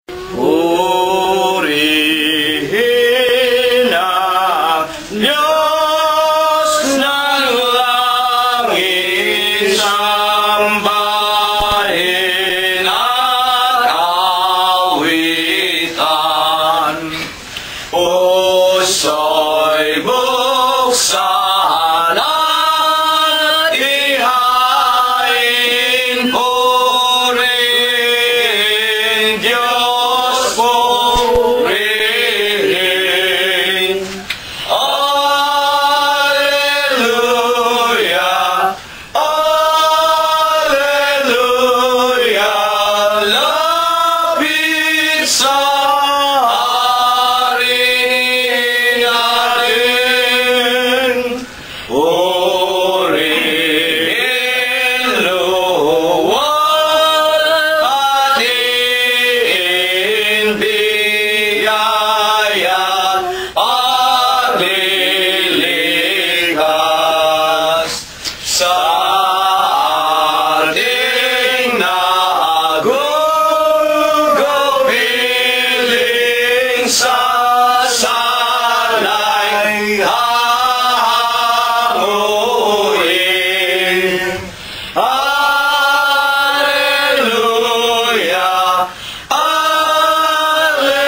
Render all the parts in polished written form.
Purihin ang Diyos ng langit, sambahin at awitan. Puso'y buksan at ihain, purihin Diyos, purihin. Alleluia, alleluia, lapit sa hari natin. Purihin luwal ating biyaya at lilikas sa ating nagugupiling sasanay hanguin. Alleluia, alleluia,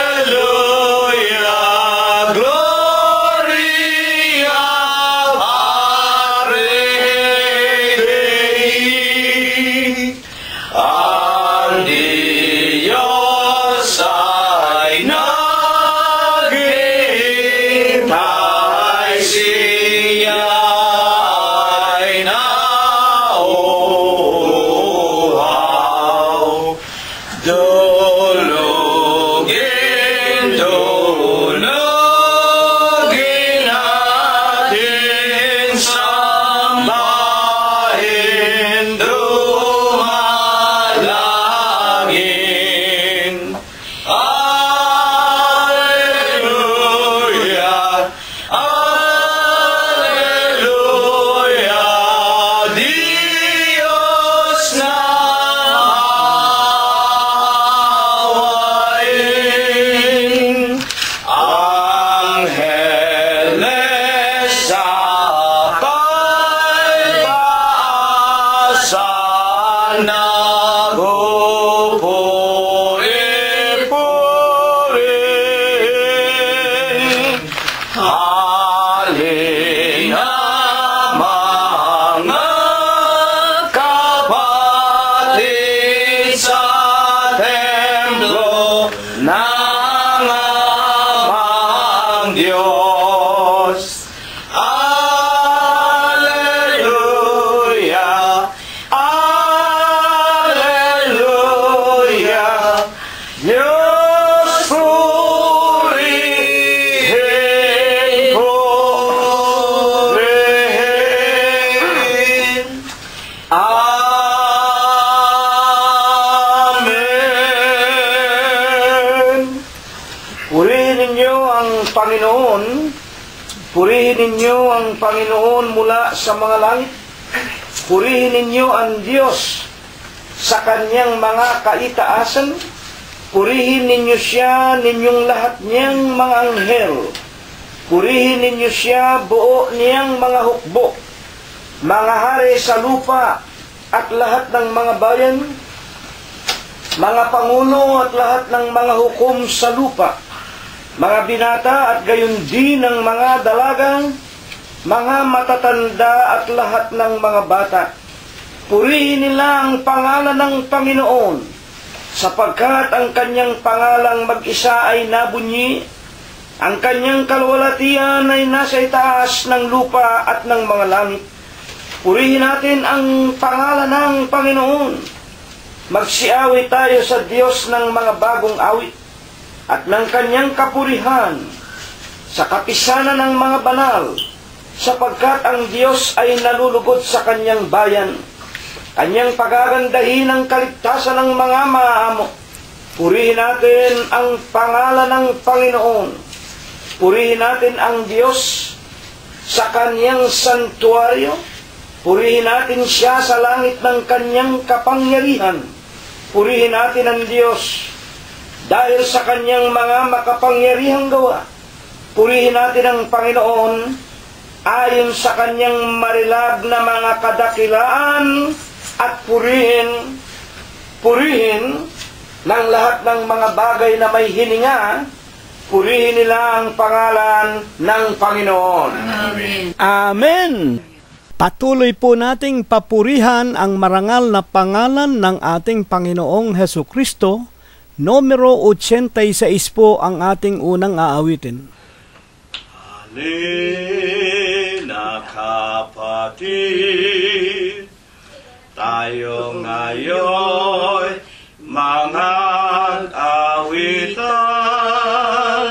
gloria Patri Dei. Ang Diyos ay naghihintay, siya ay nauuhaw. Dulugin, dulugin natin, sambahin, dumalangin. Alleluia, alleluia, Diyos na awayin. Angeles sa pag-asa nagpupuri-puri. Halina mga kapatid sa templo ng amang Diyos. Alleluia, alleluia, Diyos purihin, purihin. Amen. Purihin ninyo ang Panginoon. Purihin ninyo ang Panginoon mula sa mga langit. Purihin ninyo ang Diyos sa kanyang mga kaitaasan. Purihin ninyo siya, ninyong lahat niyang mga anghel. Purihin ninyo siya, buo niyang mga hukbo, mga hari sa lupa at lahat ng mga bayan, mga pangulo at lahat ng mga hukom sa lupa, mga binata at gayon din ng mga dalagang, mga matatanda at lahat ng mga bata. Purihin nila ang pangalan ng Panginoon, sapagkat ang kanyang pangalang mag-isa ay nabunyi, ang kanyang kalwalatian ay nasa itaas ng lupa at ng mga langit. Purihin natin ang pangalan ng Panginoon. Magsiawit tayo sa Diyos ng mga bagong awit at ng kanyang kapurihan sa kapisanan ng mga banal, sapagkat ang Diyos ay nalulugod sa kanyang bayan. Kanyang pagagandahin ang kaligtasan ng mga maamo. Purihin natin ang pangalan ng Panginoon. Purihin natin ang Diyos sa kanyang santuaryo. Purihin natin siya sa langit ng kanyang kapangyarihan. Purihin natin ang Diyos dahil sa kanyang mga makapangyarihang gawa. Purihin natin ang Panginoon ayon sa kanyang marilag na mga kadakilaan at purihin ng lahat ng mga bagay na may hininga. Purihin nila ang pangalan ng Panginoon. Amen. Amen. Patuloy po nating papurihan ang marangal na pangalan ng ating Panginoong Hesukristo. Numero 86 po ang ating unang aawitin. Halina kapatid, tayo ngayon mga awitan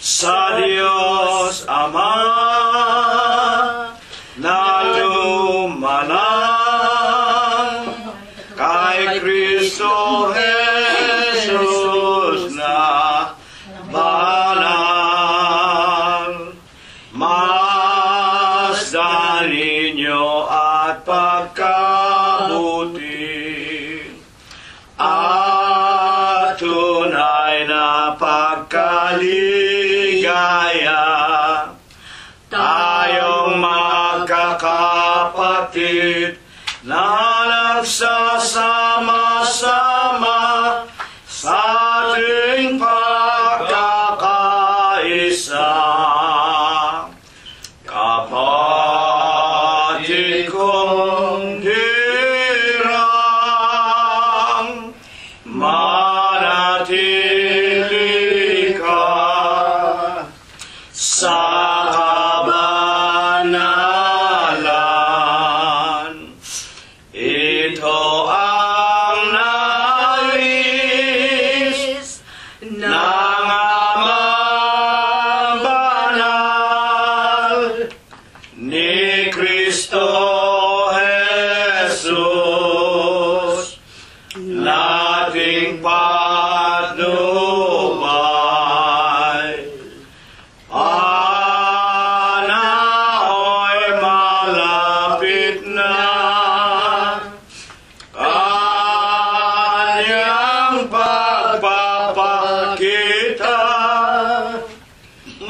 sa Diyos Ama na lumalang kay Kristo Jesus na banal. Masdan ninyo at pagkabuti at tunay na pagkaligaya, tayong magkakapatid na nagsasama-sama sa ating pagkakaisa. Kapatid kong hirang, manatili ka sa kabanalan. Ito ang nais ng Amang Banal ni Kristo Jesus, nating patnubay. Panahoy malapit na, kanyang pagpapakita,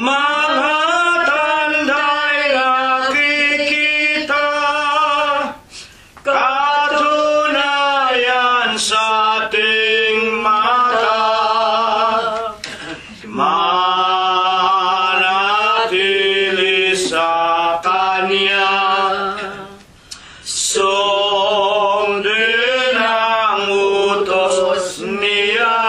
mga tanda'y nakikita, katunayan sa ating mata. Manatili sa Kanya, sundin ang utos niya,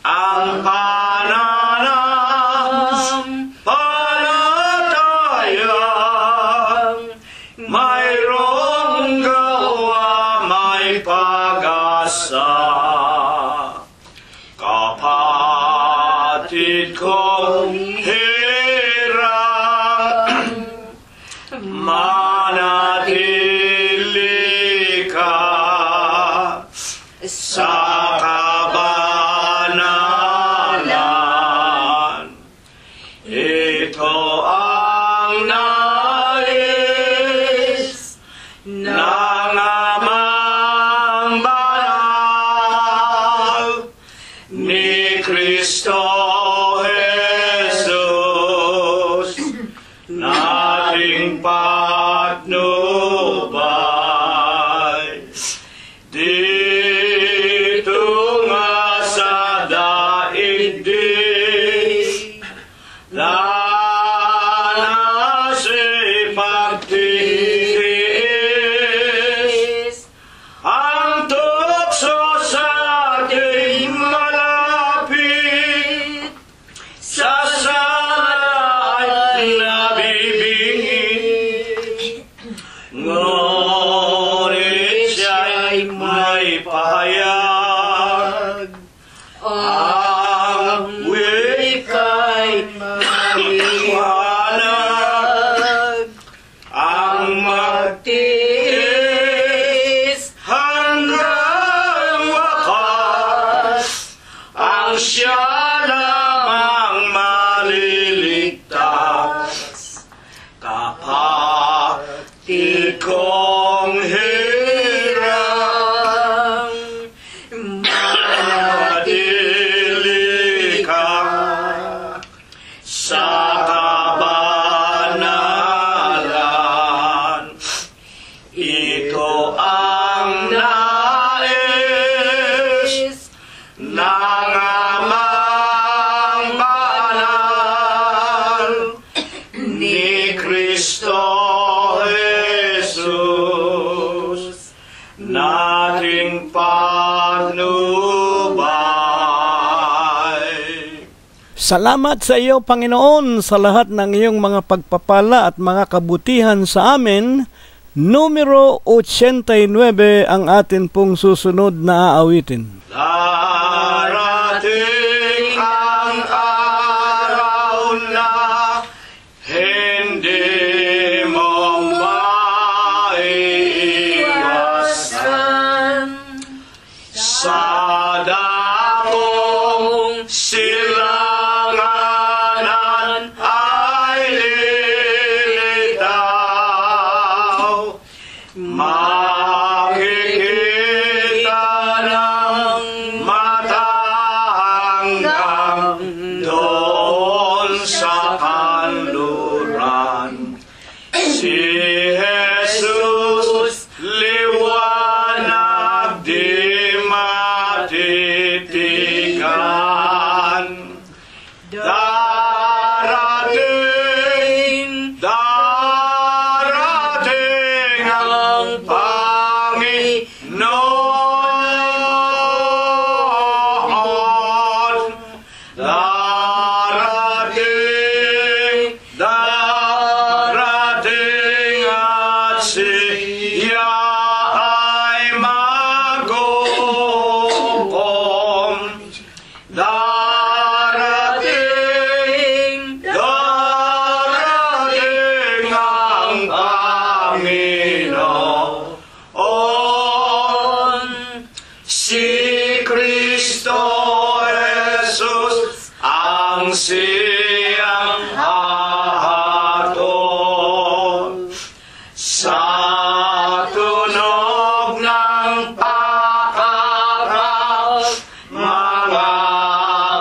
ang pananampalatayang mayroong gawa, may pag-asa. Kapatid kong hirang, manatili ka sa kabanalan. Ito ang nais ng Amang Banal ni Kristo Jesus, nating patnubay. Dito nga sa daigdig, danas ipagtitiis, ang tukso sa ating malapit, sa sana'y nabibingit. Ngunit siya'y may pahayag, ang wika'y maliwanag, ang magtiis hanggang wakas, ang siya lamang maliligtas. Kapatid kong hirang, manatili Salamat sa iyo, Panginoon, sa lahat ng iyong mga pagpapala at mga kabutihan sa amin. Numero 89 ang atin pong susunod na aawitin. Darating ang araw na hindi mo maiiwasan. Sa dakong silanganan ay lilitaw. Makikita ng mata hanggang doon sa kanluran. Si Jesus liwanag di matitigan. Darating ang Panginoon. Darating at siya ay maghukom. Darating ang Panginoon. Si Kristo Jesus ang siyang hahatol. Sa tunog ng pakarap, mga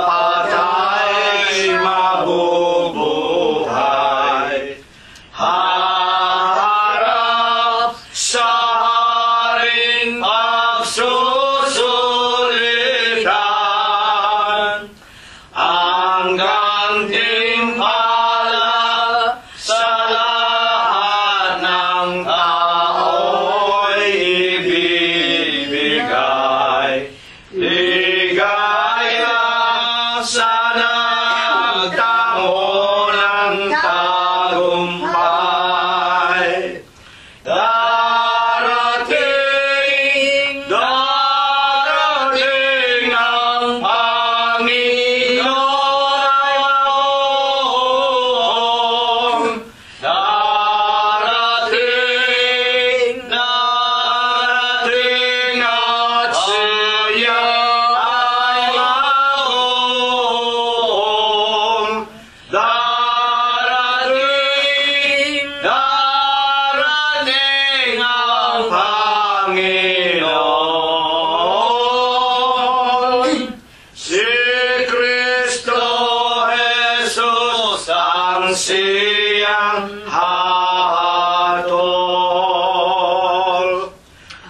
patay mabubuhay. Haharap sa haring pagsusulitan. Ang gantimpala sa lahat ng tao'y ibibigay. Ligaya sa nagtamo ng tagumpay. Darating ang Panginoon. Darating at siya ay maghukom. Darating ang Panginoon. Si Kristo Jesus ang siyang hahatol.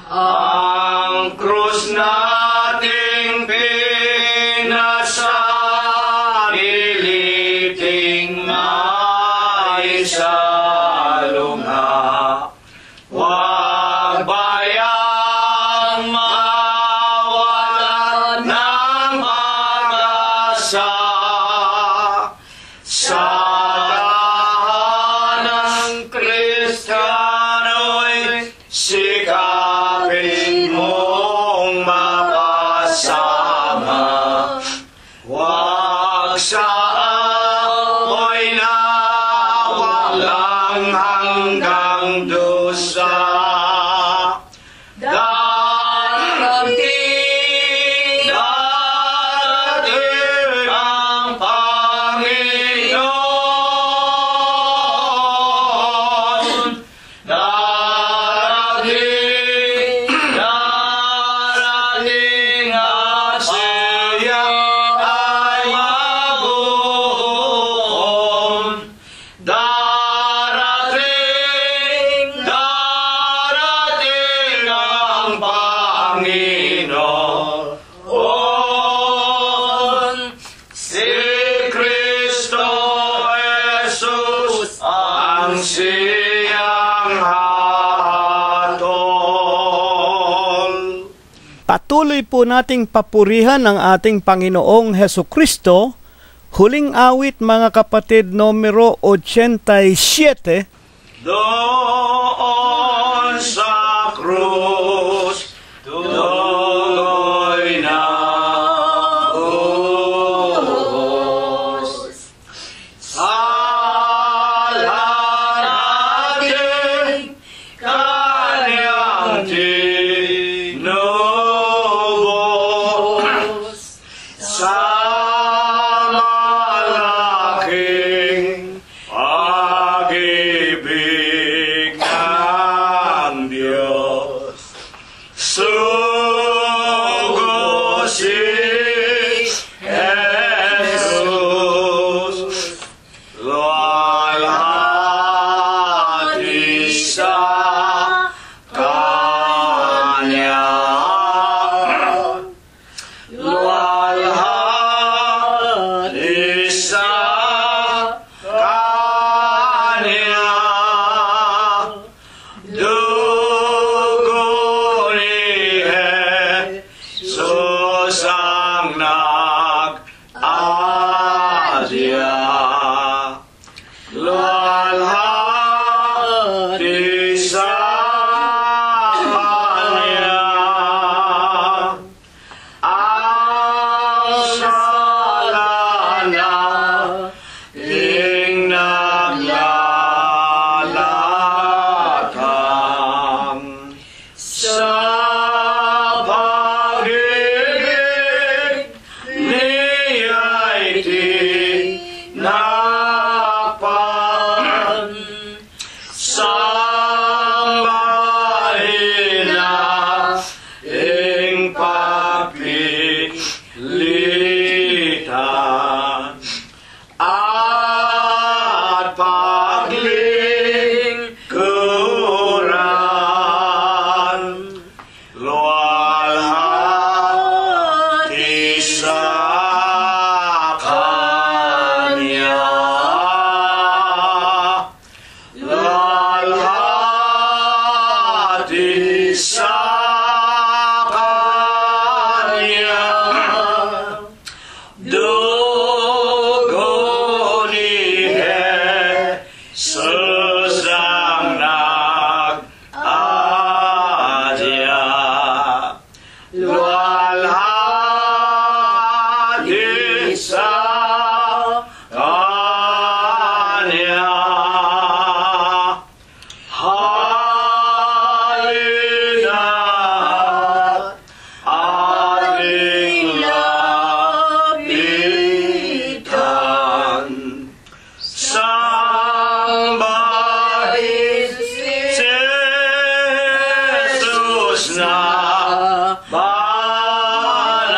Ang krus nating pinasa, iliting maisalunga. Huwag bayang mawalan ng pag-asa. Sa tahanang Kristiyano'y sikapin mong mapasama. Huwag sa amoy na walang hanggang dusa. Darating ang Panginoon. Darating at siya ay maghukom. Darating ang Panginoon. Si Kristo Jesus ang siyang hahatol. Patuloy po nating papurihan ang ating Panginoong Hesukristo. Huling awit mga kapatid, numero 87. Doon sa krus, tuloy na buhos. Salah natin kanyang tinubos. Sa malaking pag-ibig ng Diyos, sugo si Jesus, luwalhati sa Kanya. Luwalhati sa Kanya. Dugo ni Jesus ang nag-adya. Luwalhati sa Kanya. Ang sala nating naglalakang sa pag-ibig niya'y tinakpan. Sambahin nating pagpilitan at paglingkuran. Luwalhati sa Kanya. Luwalhati sa Kanya. Dugo ni Jesus ang nag-adya. Luwalhati sa Kanya. Halina ating lapitan. Sambahin si Jesus na banal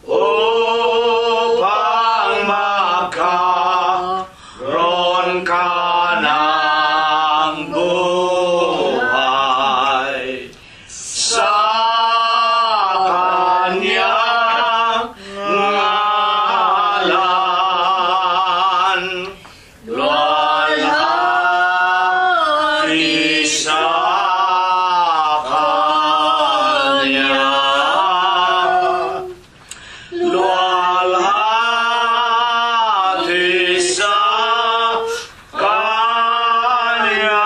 upang magkaroon ka ng buhay. Sa Kanyang ngalan, luwalhati sa Kanya. Luwalhati sa Kanya.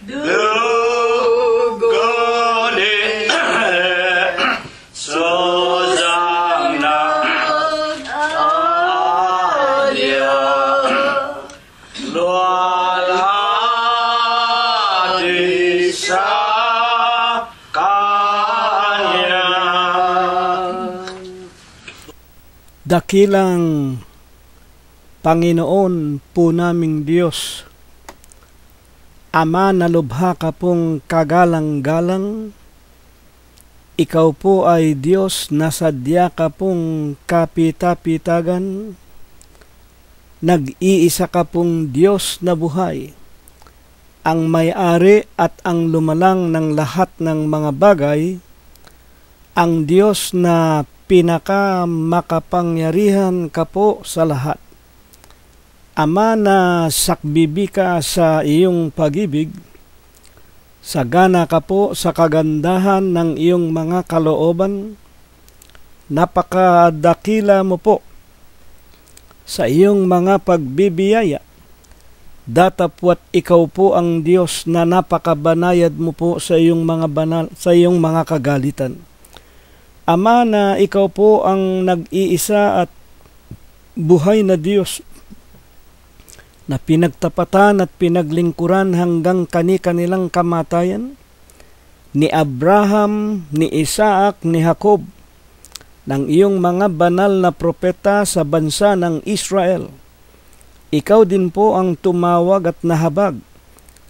Dugo ni Jesus ang nag-adya. Luwalhati sa Kanya. Dakilang Panginoon po naming Diyos, Ama, nalubha ka pong kagalang-galang. Ikaw po ay Diyos na sadya ka pong kapita-pitagan. Nag-iisa ka pong Diyos na buhay, ang may-ari at ang lumalang ng lahat ng mga bagay, ang Diyos na pinakamakapangyarihan ka po sa lahat. Ama, na sakbibi ka sa iyong pag-ibig, sagana ka po sa kagandahan ng iyong mga kalooban, napakadakila mo po sa iyong mga pagbibiyaya. Datapwat ikaw po ang Diyos na napakabanayad mo po sa iyong mga sa iyong mga kagalitan. Ama, na ikaw po ang nag-iisa at buhay na Diyos na pinagtapatan at pinaglingkuran hanggang kani-kanilang kamatayan ni Abraham, ni Isaac, ni Jacob, ng iyong mga banal na propeta sa bansa ng Israel. Ikaw din po ang tumawag at nahabag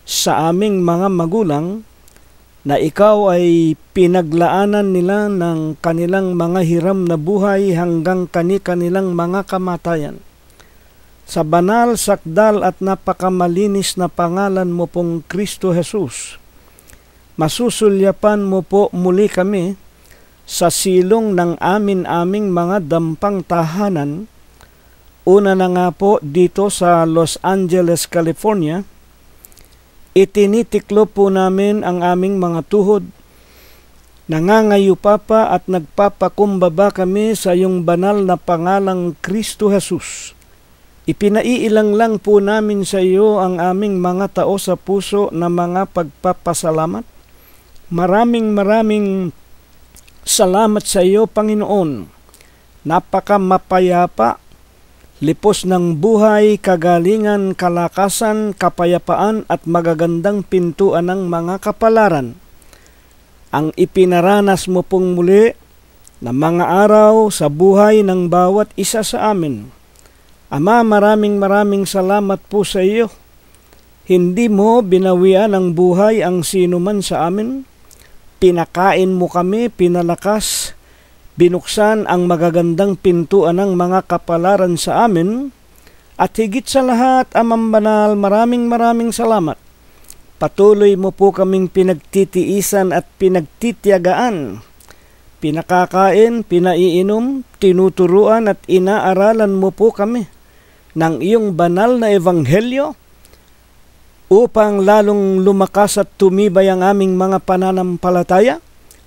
sa aming mga magulang na ikaw ay pinaglaanan nila ng kanilang mga hiram na buhay hanggang kani-kanilang mga kamatayan. Sa banal, sakdal at napakamalinis na pangalan mo pong Kristo Jesus, masusulyapan mo po muli kami sa silong ng aming mga dampang tahanan. Una na nga po dito sa Los Angeles, California. Itinitiklo po namin ang aming mga tuhod. Nangangayupa pa at nagpapakumbaba kami sa iyong banal na pangalang Kristo Jesus. Ipinaiilang lang po namin sa iyo ang aming mga tao sa puso na mga pagpapasalamat. Maraming salamat sa iyo, Panginoon. Napakamapayapa, lipos ng buhay, kagalingan, kalakasan, kapayapaan at magagandang pintuan ng mga kapalaran ang ipinaranas mo pong muli na mga araw sa buhay ng bawat isa sa amin. Ama, maraming salamat po sa iyo. Hindi mo binawian ng buhay ang sinuman sa amin. Pinakain mo kami, pinalakas, binuksan ang magagandang pintuan ng mga kapalaran sa amin, at higit sa lahat, Amang Banal, maraming salamat. Patuloy mo po kaming pinagtitiisan at pinagtitiyagaan. Pinakakain, pinaiinom, tinuturuan at inaaralan mo po kami ng iyong banal na ebanghelyo upang lalong lumakas at tumibay ang aming mga pananampalataya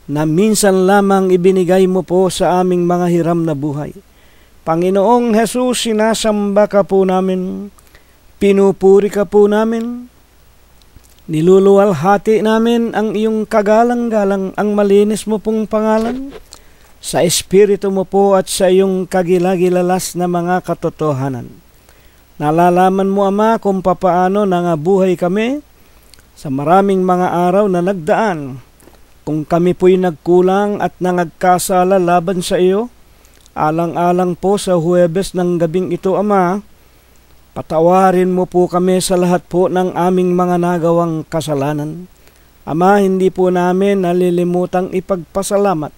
na minsan lamang ibinigay mo po sa aming mga hiram na buhay. Panginoong Jesus, sinasamba ka po namin, pinupuri ka po namin, niluluwalhati namin ang iyong kagalang-galang, ang malinis mo pong pangalan, sa Espiritu mo po at sa iyong kagilagilalas na mga katotohanan. Nalalaman mo, Ama, kung papaano nangabuhay kami sa maraming mga araw na nagdaan. Kung kami po'y nagkulang at nangagkasala laban sa iyo, alang-alang po sa Huwebes ng gabing ito, Ama, patawarin mo po kami sa lahat po ng aming mga nagawang kasalanan. Ama, hindi po namin nalilimutang ipagpasalamat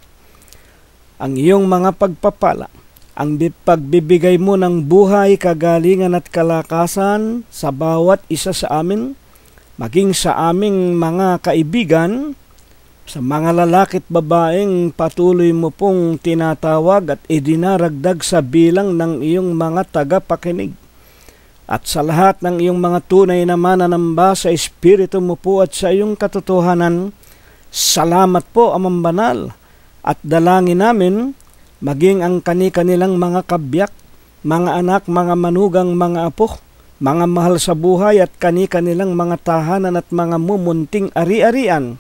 ang iyong mga pagpapala, ang pagbibigay mo ng buhay, kagalingan at kalakasan sa bawat isa sa amin, maging sa aming mga kaibigan, sa mga lalaki't babaeng patuloy mo pong tinatawag at idinaragdag sa bilang ng iyong mga tagapakinig. At sa lahat ng iyong mga tunay na mananamba sa Espiritu mo po at sa iyong katotohanan, salamat po, Amang Banal, at dalangin namin maging ang kani-kanilang mga kabyak, mga anak, mga manugang, mga apo, mga mahal sa buhay at kani-kanilang mga tahanan at mga mumunting ari-arian,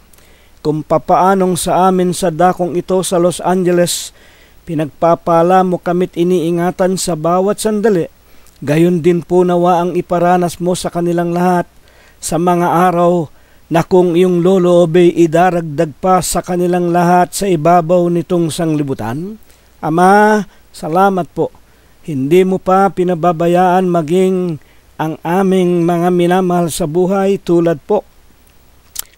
kung papaanong sa amin sa dakong ito sa Los Angeles, pinagpapala mo kami't iniingatan sa bawat sandali. Gayon din po nawa ang iparanas mo sa kanilang lahat sa mga araw na kung iyong loloobay idaragdag pa sa kanilang lahat sa ibabaw nitong sanglibutan. Ama, salamat po. Hindi mo pa pinababayaan maging ang aming mga minamahal sa buhay tulad po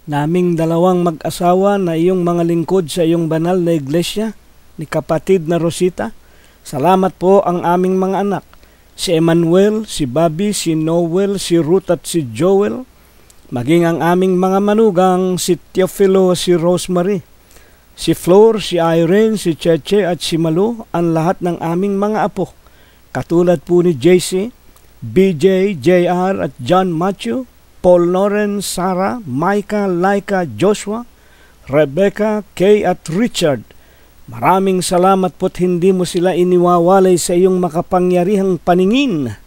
naming dalawang mag-asawa na iyong mga lingkod sa iyong banal na iglesia, ni kapatid na Rosita. Salamat po ang aming mga anak, si Emmanuel, si Bobby, si Noel, si Ruth at si Joel, maging ang aming mga manugang, si Teofilo, si Rosemary, si Flor, si Irene, si Cheche at si Malu, ang lahat ng aming mga apo, katulad po ni JC, BJ, JR at John Matthew, Paul Loren, Sarah, Micah, Laika, Joshua, Rebecca, Kay at Richard, Maraming salamat po't hindi mo sila iniwawalay sa iyong makapangyarihang paningin.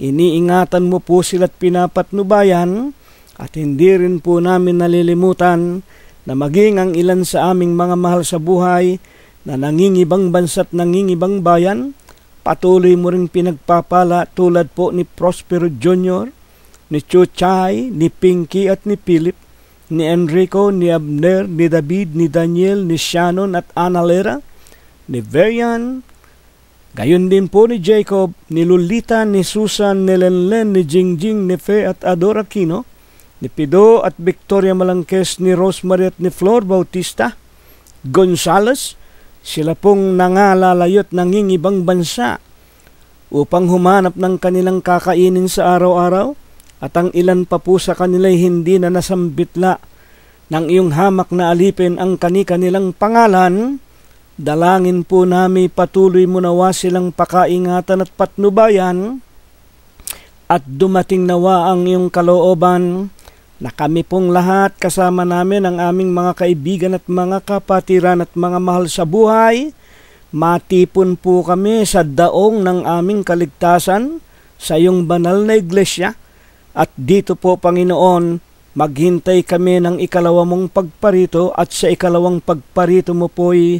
Iniingatan mo po sila't pinapatnubayan at hindi rin po namin nalilimutan na maging ang ilan sa aming mga mahal sa buhay na nangingibang bansa't nangingibang bayan, patuloy mo ring pinagpapala tulad po ni Prospero Jr., ni Chuchay, ni Pinky at ni Philip, ni Enrico, ni Abner, ni David, ni Daniel, ni Shannon at Analera, ni Verian, gayon din po ni Jacob, ni Lolita, ni Susan, ni Lenlen, ni Jingjing, ni Fe at Ador Aquino, ni Pido at Victoria Malangkes, ni Rosemary at ni Flor Bautista, Gonzales, sila pong nangalalay at nangingibang bansa upang humanap ng kanilang kakainin sa araw-araw, at ang ilan pa po sa kanila'y hindi na nasambitla ng iyong hamak na alipin ang kani-kanilang pangalan. Dalangin po namin patuloy mo nawa silang pakaingatan at patnubayan, at dumating nawa ang iyong kalooban na kami pong lahat kasama namin ang aming mga kaibigan at mga kapatiran at mga mahal sa buhay, matipon po kami sa daong ng aming kaligtasan sa iyong banal na iglesia. At dito po, Panginoon, maghintay kami ng ikalawa mong pagparito, at sa ikalawang pagparito mo po'y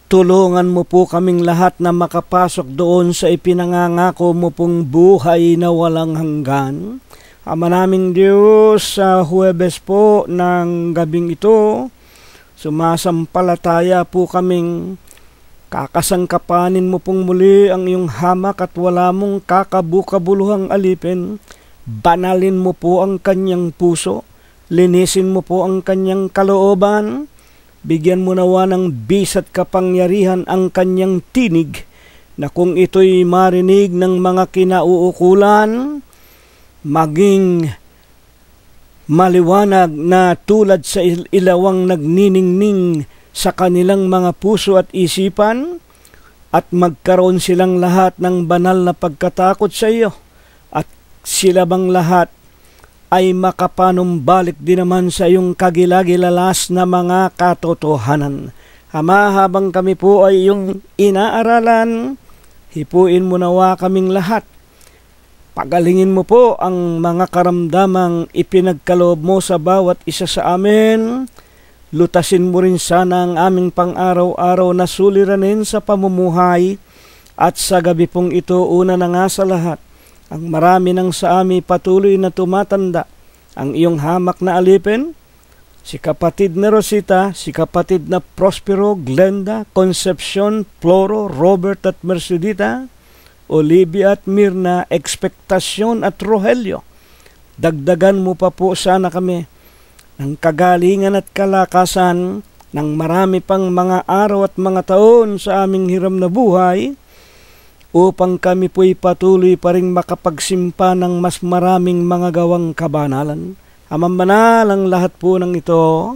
tulungan mo po kaming lahat na makapasok doon sa ipinangangako mo pong buhay na walang hanggan. Ama naming Diyos, sa Huwebes po ng gabing ito, sumasampalataya po kaming kakasangkapanin mo pong muli ang iyong hamak at wala mong kakabukabuluhang alipin. Banalin mo po ang kanyang puso, linisin mo po ang kanyang kalooban, bigyan mo nawa ng bisa't kapangyarihan ang kanyang tinig, na kung ito'y marinig ng mga kinauukulan, maging maliwanag na tulad sa ilawang nagniningning sa kanilang mga puso at isipan, at magkaroon silang lahat ng banal na pagkatakot sa iyo, at sila bang lahat ay makapanumbalik din naman sa iyong kagilagilalas na mga katotohanan. Ama, habang kami po ay iyong inaaralan, hipuin mo nawa kaming lahat. Pagalingin mo po ang mga karamdamang ipinagkaloob mo sa bawat isa sa amin. Lutasin mo rin sana ang aming pang-araw-araw na suliranin sa pamumuhay, at sa gabi pong ito, una na nga sa lahat, ang marami ng sa amin patuloy na tumatanda, ang iyong hamak na alipin, si kapatid na Rosita, si kapatid na Prospero, Glenda, Concepcion, Floro, Robert at Mercedita, Olivia at Mirna, Expectacion at Rogelio. Dagdagan mo pa po sana kami ng kagalingan at kalakasan ng marami pang mga araw at mga taon sa aming hiram na buhay, upang kami po'y patuloy pa rin makapagsimpa ng mas maraming mga gawang kabanalan. Amang banal ang lahat po ng ito,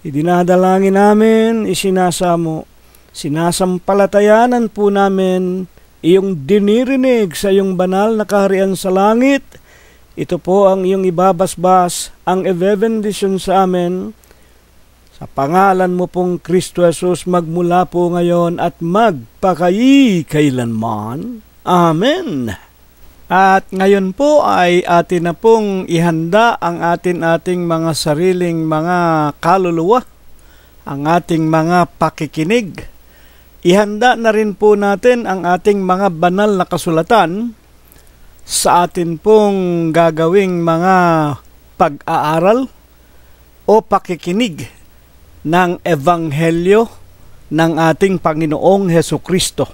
idinadalangin namin, isinasamo, sinasampalatayanan po namin iyong dinirinig sa iyong banal na kaharian sa langit. Ito po ang iyong ibabasbas, ang ebebendisyon sa amin, sa pangalan mo pong Kristo Jesus, magmula po ngayon at magpakailanman. Amen. At ngayon po ay atin na pong ihanda ang ating mga sariling mga kaluluwa, ang ating mga pakikinig. Ihanda na rin po natin ang ating mga banal na kasulatan sa atin pong gagawing mga pag-aaral o pakikinig ng Ebanghelyo ng ating Panginoong Hesukristo.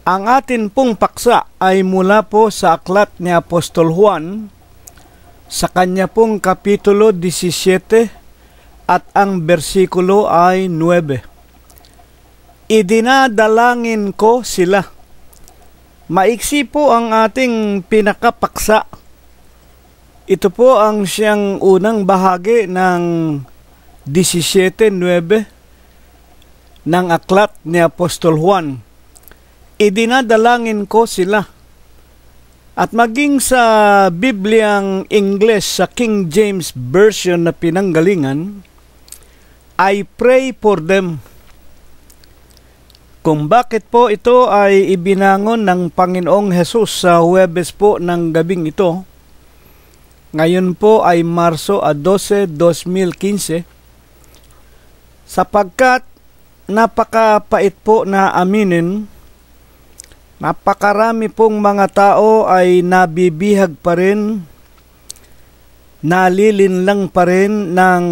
Ang atin pong paksa ay mula po sa aklat ni Apostol Juan sa kanya pong kapitulo 17 at ang bersikulo ay 9. Idinadalangin ko sila. Maiksi po ang ating pinakapaksa. Ito po ang siyang unang bahagi ng 17:9 ng aklat ni Apostol Juan. Idinadalangin ko sila. At maging sa Bibliang Ingles, sa King James Version na pinanggalingan, I pray for them. kung bakit po ito ay ibinangon ng Panginoong Hesus sa Huwebes po ng gabing ito. Ngayon po ay Marso 12, 2015, sapagkat napakapait po na aminin, napakarami pong mga tao ay nabibihag pa rin, nalilinlang pa rin ng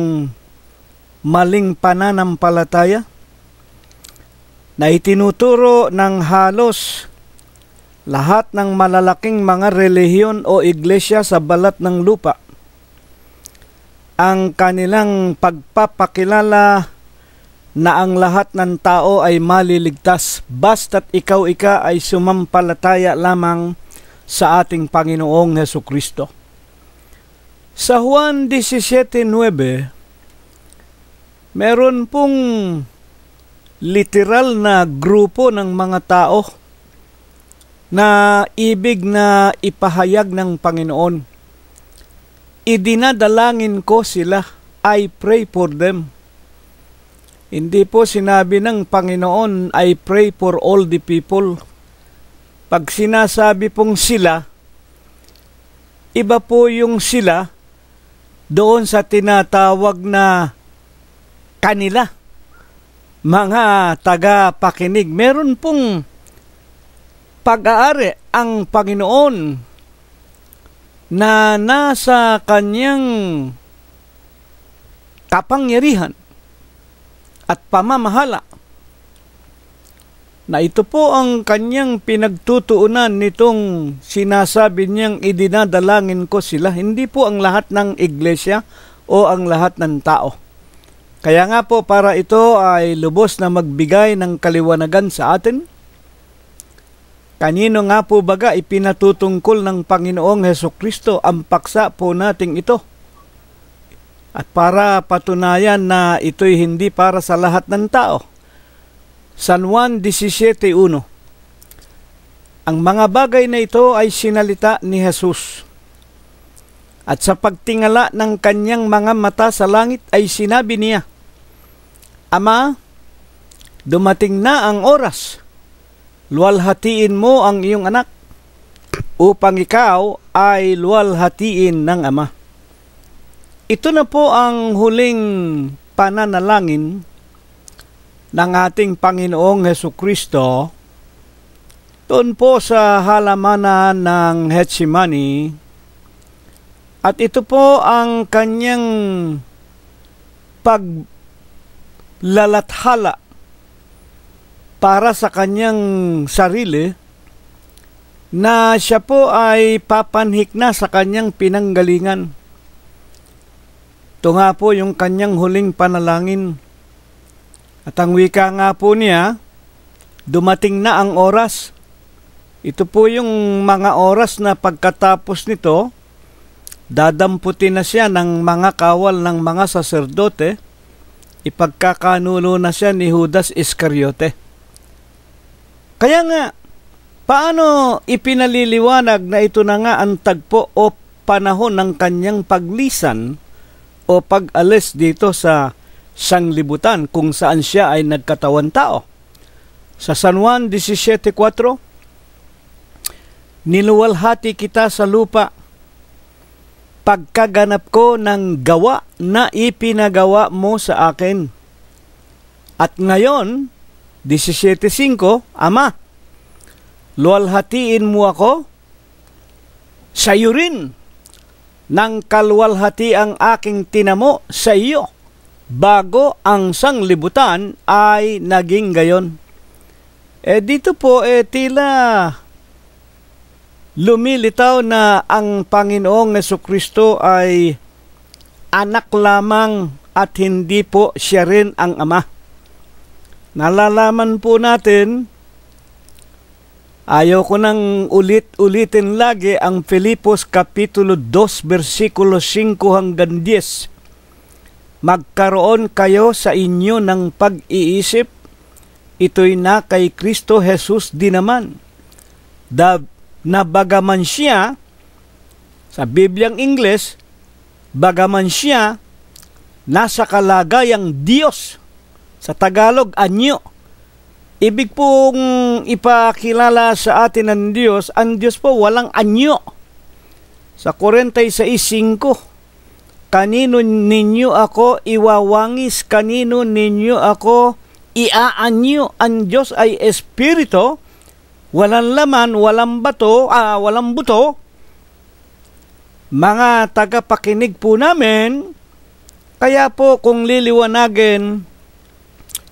maling pananampalataya na itinuturo ng halos lahat ng malalaking mga relihiyon o iglesia sa balat ng lupa. Ang kanilang pagpapakilala na ang lahat ng tao ay maliligtas basta't ikaw ay sumampalataya lamang sa ating Panginoong Hesukristo. Sa Juan 17:9, meron pong literal na grupo ng mga tao na ibig na ipahayag ng Panginoon. Idinadalangin ko sila, I pray for them. Hindi po sinabi ng Panginoon, I pray for all the people. Pag sinasabi pong sila, iba po yung sila doon sa tinatawag na kanila, mga tagapakinig. Meron pong pag-aari ang Panginoon na nasa kanyang kapangyarihan at pamamahala, na ito po ang kanyang pinagtutuunan nitong sinasabi niyang idinadalangin ko sila. Hindi po ang lahat ng iglesia o ang lahat ng tao. Kaya nga po, para ito ay lubos na magbigay ng kaliwanagan sa atin, kanino nga po baga ipinatutungkol ng Panginoong Hesukristo ang paksa po nating ito? At para patunayan na ito'y hindi para sa lahat ng tao, San Juan 17:1, ang mga bagay na ito ay sinalita ni Jesus. At sa pagtingala ng kanyang mga mata sa langit ay sinabi niya, Ama, dumating na ang oras. Luwalhatiin mo ang iyong anak upang ikaw ay luwalhatiin ng Ama. Ito na po ang huling pananalangin ng ating Panginoong Hesukristo doon po sa halamanan ng Getsemani. At ito po ang kanyang paglalathala para sa kanyang sarili, na siya po ay papanhik na sa kanyang pinanggalingan. Ito nga po yung kanyang huling panalangin. At ang wika nga po niya, dumating na ang oras. Ito po yung mga oras na pagkatapos nito, dadamputin na siya ng mga kawal ng mga saserdote, ipagkakanulo na siya ni Judas Iscariote. Kaya nga, paano ipinaliliwanag na ito na nga ang tagpo o panahon ng kanyang paglisan o pag-alis dito sa sanglibutan kung saan siya ay nagkatawan tao? Sa San Juan 17:4, niluwalhati kita sa lupa pagkaganap ko ng gawa na ipinagawa mo sa akin. At ngayon, 17:5, Ama, luwalhatiin mo ako, sa iyo rin nang kalwalhati ang aking tinamo sa iyo, bago ang sanglibutan ay naging gayon. Dito po tila lumilitaw na ang Panginoong Hesukristo ay anak lamang at hindi po siya rin ang Ama. Nalalaman po natin, ayaw ko nang ulit-ulitin lagi ang Filipos Kapitulo 2, versikulo 5 hanggang 10. Magkaroon kayo sa inyo ng pag-iisip, ito'y na kay Kristo Jesus din naman. Na bagaman siya, sa Bibliang Ingles, bagaman siya nasa kalagayang Diyos, sa Tagalog, anyo, Ibig pong ipakilala sa atin ng Diyos, ang Diyos po walang anyo. Sa 46:5, kanino ninyo ako iwawangis, kanino ninyo ako iaanyo. Ang Diyos ay espiritu, walang laman, walang buto. Mga tagapakinig po namin, kaya po kung liliwanagin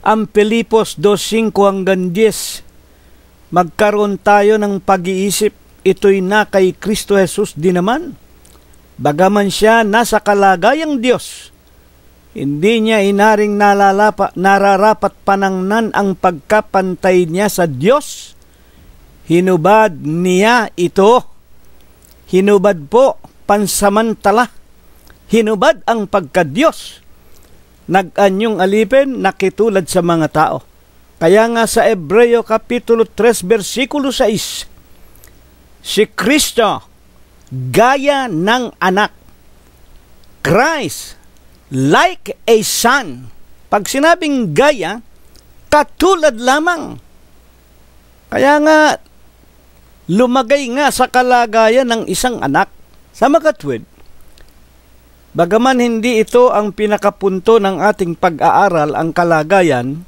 ang Pilipos 2:5-10, magkaroon tayo ng pag-iisip, ito'y na kay Kristo Jesus din naman. Bagaman siya nasa kalagayang Diyos, hindi niya inaring nararapat panangnan ang pagkapantay niya sa Diyos. Hinubad niya ito. Hinubad po pansamantala. Hinubad ang pagka-Diyos. Nag-anyong alipin, nakitulad sa mga tao. Kaya nga sa Hebreo Kapitulo 3, versikulo 6, si Kristo, gaya ng anak. Christ, like a son. Pag sinabing gaya, katulad lamang. Kaya nga, lumagay nga sa kalagayan ng isang anak. Sa makatwid, bagaman hindi ito ang pinakapunto ng ating pag-aaral, ang kalagayan,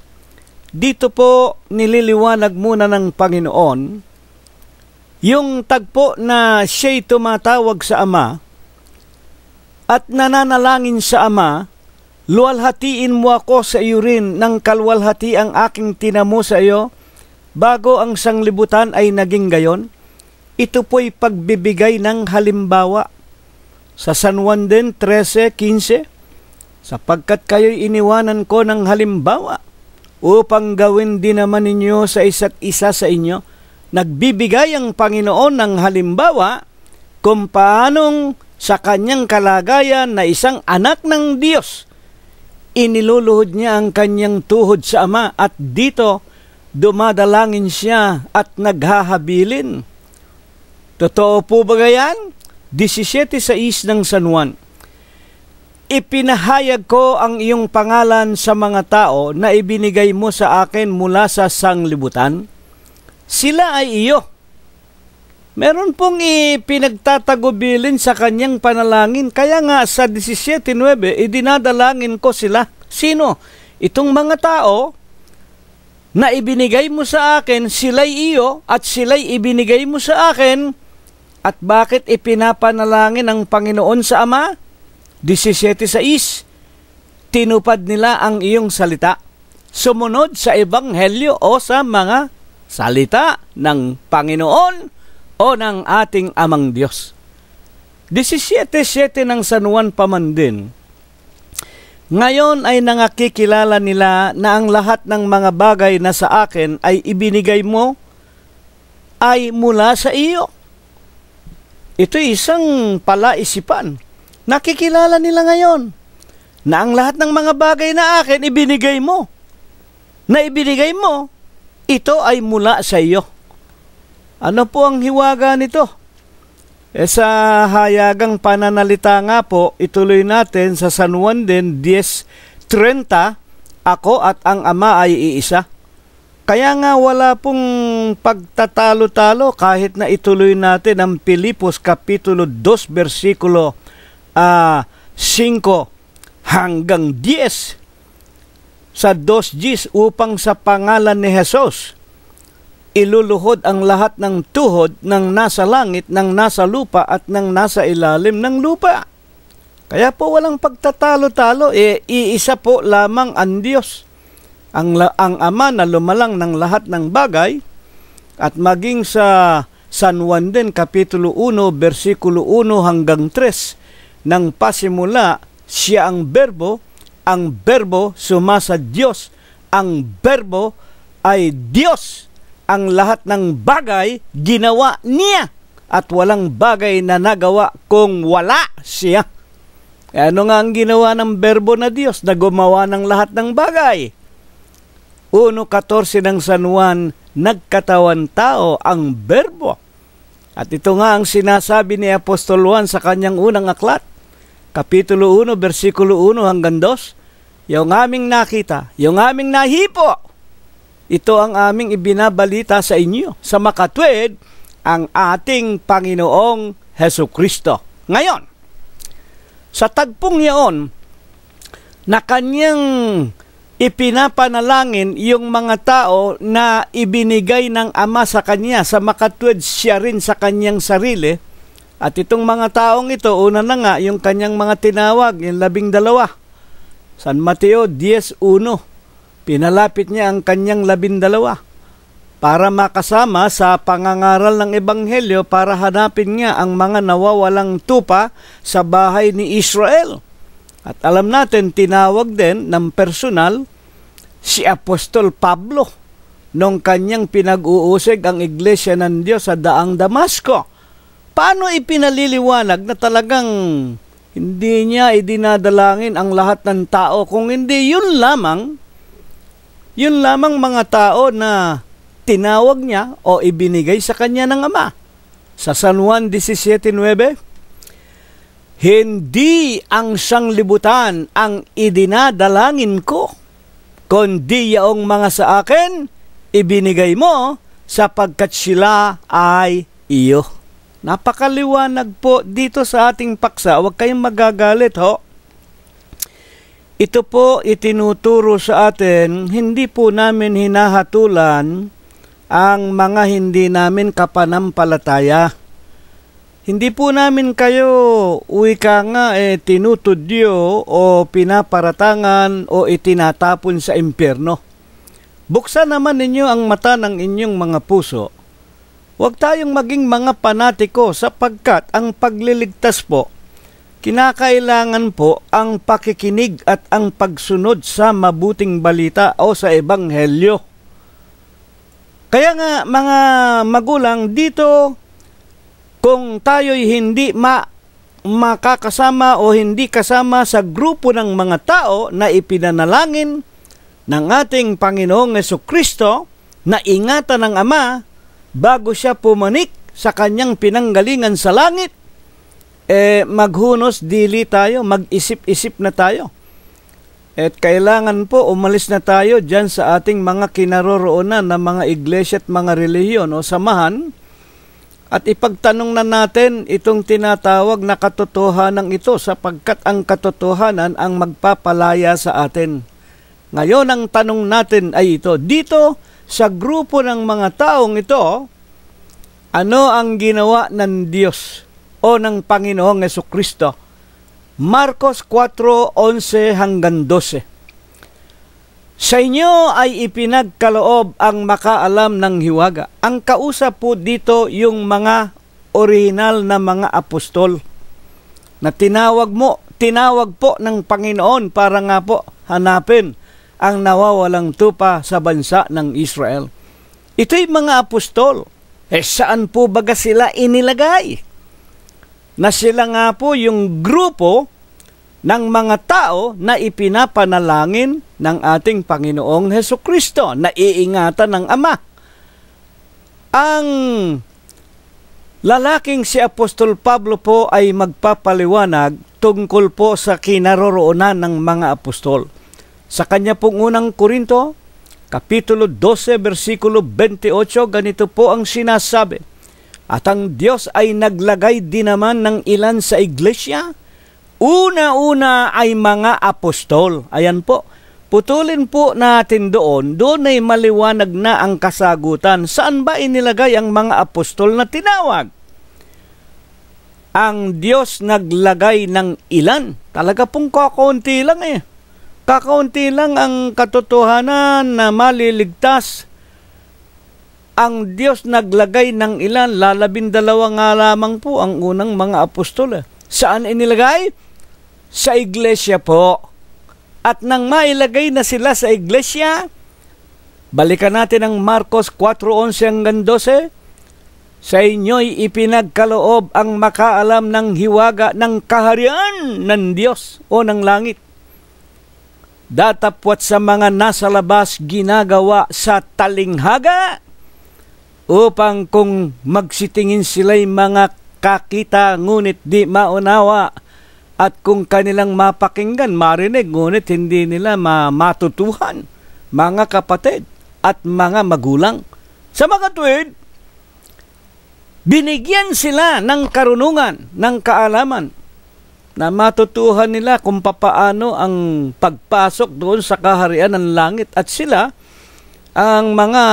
dito po nililiwanag muna ng Panginoon yung tagpo na siya'y tumatawag sa Ama at nananalangin sa Ama, luwalhatiin mo ako sa iyo rin ng kalwalhati ang aking tinamo sa iyo bago ang sanglibutan ay naging gayon. Ito po'y pagbibigay ng halimbawa. Sa San Juan din 13:15, sapagkat kayo'y iniwanan ko ng halimbawa upang gawin din naman ninyo sa isa't isa sa inyo. Nagbibigay ang Panginoon ng halimbawa kung paanong sa kanyang kalagayan na isang anak ng Diyos, iniluluhod niya ang kanyang tuhod sa Ama at dito dumadalangin siya at naghahabilin. Totoo po ba yan? 17:6 ng San Juan. Ipinahayag ko ang iyong pangalan sa mga tao na ibinigay mo sa akin mula sa sanglibutan. Sila ay iyo. Meron pong ipinagtatagubilin sa kanyang panalangin. Kaya nga sa 17:9, idinadalangin ko sila. Sino? Itong mga tao na ibinigay mo sa akin, sila'y iyo at sila'y ibinigay mo sa akin. At bakit ipinapanalangin ng Panginoon sa Ama? 17:6, tinupad nila ang iyong salita. Sumunod sa Ebanghelyo o sa mga salita ng Panginoon o ng ating Amang Diyos. 17:7 ng San Juan pa man din. Ngayon ay nangakikilala nila na ang lahat ng mga bagay na sa akin ay ibinigay mo ay mula sa iyo. Ito isang palaisipan. Nakikilala nila ngayon na ang lahat ng mga bagay na akin ibinigay mo. Na ibinigay mo, ito ay mula sa iyo. Ano po ang hiwaga nito? Sa hayagang pananalita nga po, ituloy natin sa San Juan din 10:30, ako at ang Ama ay iisa. Kaya nga wala pong pagtatalo-talo kahit na ituloy natin ang Pilipos Kapitulo 2 versikulo 5 hanggang 10 sa 2:10 upang sa pangalan ni Jesus iluluhod ang lahat ng tuhod ng nasa langit, ng nasa lupa at ng nasa ilalim ng lupa. Kaya po walang pagtatalo-talo, iisa po lamang ang Diyos. Ang Ama na lumalang ng lahat ng bagay, at maging sa San Juan din, Kapitulo 1, versikulo 1 hanggang 3, nang pasimula, siya ang berbo sumasa Diyos, ang berbo ay Diyos, ang lahat ng bagay ginawa niya, at walang bagay na nagawa kung wala siya. Ano nga ang ginawa ng berbo na Diyos na gumawa ng lahat ng bagay? 1:14 ng San Juan, nagkatawan tao ang berbo. At ito nga ang sinasabi ni Apostol Juan sa kanyang unang aklat, Kapitulo 1, versikulo 1 hanggang 2, yung aming nakita, yung aming nahipo, ito ang aming ibinabalita sa inyo, sa makatwid ang ating Panginoong Hesukristo. Ngayon, sa tagpong yaon na kanyang ipinapanalangin yung mga tao na ibinigay ng Ama sa kanya, sa makatwid siya rin sa kanyang sarili, at itong mga taong ito, una na nga, yung kanyang mga tinawag, yung 12. San Mateo 10:1, pinalapit niya ang kanyang 12 para makasama sa pangangaral ng Ebanghelyo para hanapin niya ang mga nawawalang tupa sa bahay ni Israel. At alam natin, tinawag din ng personal si Apostol Pablo nung kanyang pinag-uusig ang iglesia ng Diyos sa daang Damasco. Paano ipinaliliwanag na talagang hindi niya idinadalangin ang lahat ng tao, kung hindi yun lamang mga tao na tinawag niya o ibinigay sa kanya ng Ama? Sa San Juan 17:9, hindi ang sanglibutan ang idinadalangin ko, kundi yaong mga sa akin ibinigay mo sapagkat sila ay iyo. Napakaliwanag po dito sa ating paksa. Huwag kayong magagalit ho. Ito po itinuturo sa atin, hindi po namin hinahatulan ang mga hindi namin kapanampalataya. Hindi po namin kayo tinutudyo o pinaparatangan o itinatapon sa impyerno. Buksan naman ninyo ang mata ng inyong mga puso. Huwag tayong maging mga panatiko sapagkat ang pagliligtas po, kinakailangan po ang pakikinig at ang pagsunod sa mabuting balita o sa Ebanghelyo. Kaya nga mga magulang dito, kung tayo'y hindi makakasama o hindi kasama sa grupo ng mga tao na ipinanalangin ng ating Panginoong Hesukristo, na ingatan ng Ama bago siya pumanik sa kanyang pinanggalingan sa langit, maghunos dili tayo, mag-isip-isip na tayo. At kailangan po umalis na tayo dyan sa ating mga kinaroroonan na mga iglesia at mga relihiyon o samahan, at ipagtanong na natin itong tinatawag na katotohanan ito, sapagkat ang katotohanan ang magpapalaya sa atin. Ngayon ang tanong natin ay ito, dito sa grupo ng mga taong ito, ano ang ginawa ng Diyos o ng Panginoong Hesukristo? Marcos 4:11-12. Sa inyo ay ipinagkaloob ang makaalam ng hiwaga. Ang kausap po dito yung mga orihinal na mga apostol na tinawag po ng Panginoon para nga po hanapin ang nawawalang tupa sa bansa ng Israel. Ito'y mga apostol. Saan po baga sila inilagay? Na sila nga po yung grupo ng mga tao na ipinapanalangin ng ating Panginoong Hesukristo, na iingatan ng Ama. Ang lalaking si Apostol Pablo po ay magpapaliwanag tungkol po sa kinaroroonan ng mga apostol. Sa kanya pong unang Korinto, Kapitulo 12, versikulo 28, ganito po ang sinasabi, at ang Diyos ay naglagay din naman ng ilan sa iglesia. Una-una ay mga apostol. Ayan po, putulin po natin doon ay maliwanag na ang kasagutan. Saan ba inilagay ang mga apostol na tinawag? Ang Diyos naglagay ng ilan. Talaga pong kakaunti lang Kakaunti lang ang katotohanan na maliligtas. Ang Diyos naglagay ng ilan, 12 nga lamang po ang unang mga apostol. Saan inilagay? Sa iglesia po. At nang mailagay na sila sa iglesia, balikan natin ang Marcos 4:11-12, sa inyo'y ipinagkaloob ang makaalam ng hiwaga ng kaharian ng Diyos o ng langit. Datapwat sa mga nasa labas ginagawa sa talinghaga, upang kung magsitingin sila'y mga kakita ngunit di maunawa, at kung kanilang mapakinggan, marinig ngunit hindi nila matutuhan. Mga kapatid, at mga magulang. Sa mga tuwid, binigyan sila ng karunungan, ng kaalaman, na matutuhan nila kung papaano ang pagpasok doon sa kaharian ng langit. At sila ang mga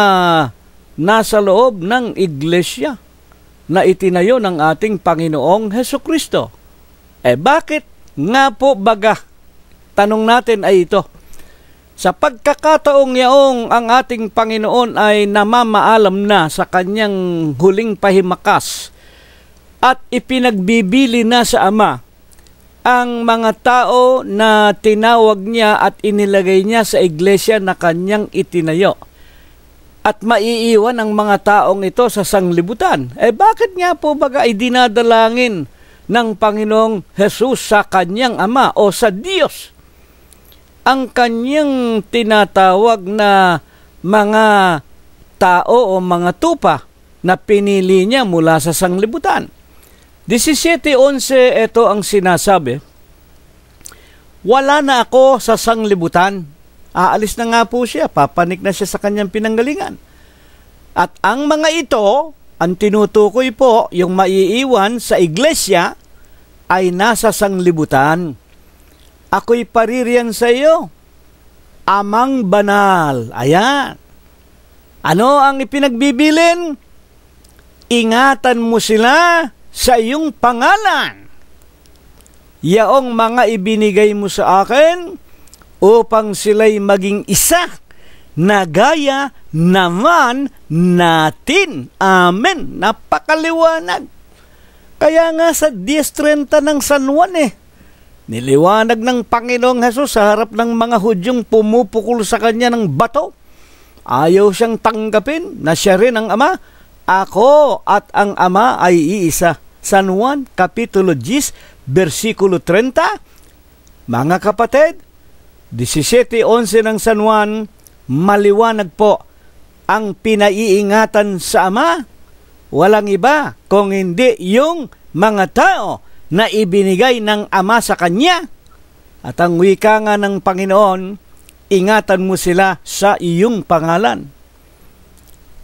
nasa loob ng iglesia na itinayo ng ating Panginoong Hesukristo. Bakit nga po baga? Tanong natin ay ito. Sa pagkakataong yaong ang ating Panginoon ay namamaalam na sa kanyang huling pahimakas at ipinagbibili na sa Ama ang mga tao na tinawag niya at inilagay niya sa iglesia na kanyang itinayo, at maiiwan ang mga taong ito sa sanglibutan. Bakit nga po baga ay dinadalangin ng Panginoong Jesus sa kanyang Ama o sa Diyos ang kanyang tinatawag na mga tao o mga tupa na pinili niya mula sa sanglibutan? 17:11, ito ang sinasabi. Wala na ako sa sanglibutan. Aalis na nga po siya, papanik na siya sa kanyang pinanggalingan. At ang mga ito, ang tinutukoy po, yung maiiwan sa iglesia, ay nasa sanglibutan. Ako'y paririyan sa iyo, Amang banal. Ayan. Ano ang ipinagbibilin? Ingatan mo sila sa iyong pangalan. Yaong mga ibinigay mo sa akin upang sila'y maging isa na gaya naman natin. Amen. Napakaliwanag. Kaya nga sa 10:30 ng San Juan niliwanag ng Panginoong Hesus sa harap ng mga Hudyong pumupukol sa kanya ng bato. Ayaw siyang tanggapin na siya rin ang Ama. Ako at ang Ama ay iisa. San Juan, Kapitulo 10, versikulo 30. Mga kapatid, 17:11 ng San Juan, maliwanag po ang pinaiingatan sa Ama. Walang iba kung hindi yung mga tao na ibinigay ng Ama sa Kanya. At ang wika nga ng Panginoon, ingatan mo sila sa iyong pangalan.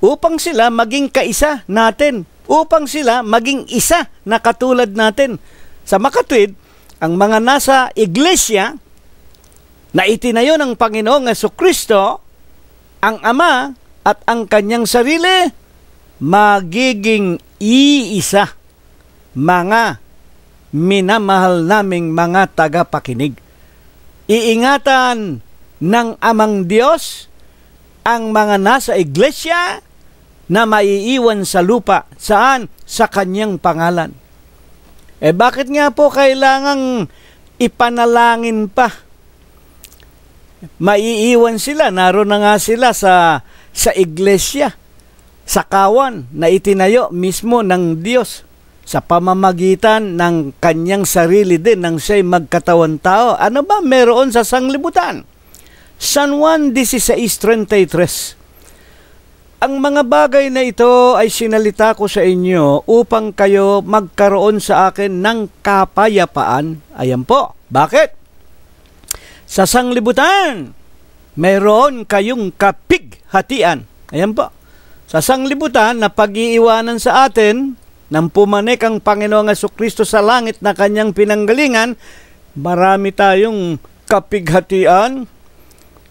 Upang sila maging kaisa natin. Upang sila maging isa na katulad natin. Sa makatwid, ang mga nasa iglesia na itinayo ng Panginoong Hesukristo, ang Ama at ang Kanyang sarili, magiging iisa. Mga minamahal naming mga tagapakinig, iingatan ng Amang Diyos ang mga nasa iglesia na maiiwan sa lupa. Saan? Sa Kanyang pangalan. Bakit nga po kailangang ipanalangin pa? Maiiwan sila. Naroon na nga sila sa iglesia, sa kawan na itinayo mismo ng Diyos sa pamamagitan ng Kanyang sarili din nang siya'y magkatawan tao. Ano ba meron sa sanglibutan? San Juan 16:33. Ang mga bagay na ito ay sinalita ko sa inyo upang kayo magkaroon sa akin ng kapayapaan. Ayan po. Bakit? Sa sanglibutan, mayroon kayong kapighatian. Ayan po. Sa sanglibutan na pag-iiwanan sa atin, nang pumanik ang Panginoong Hesukristo sa langit na Kanyang pinanggalingan, marami tayong kapighatian.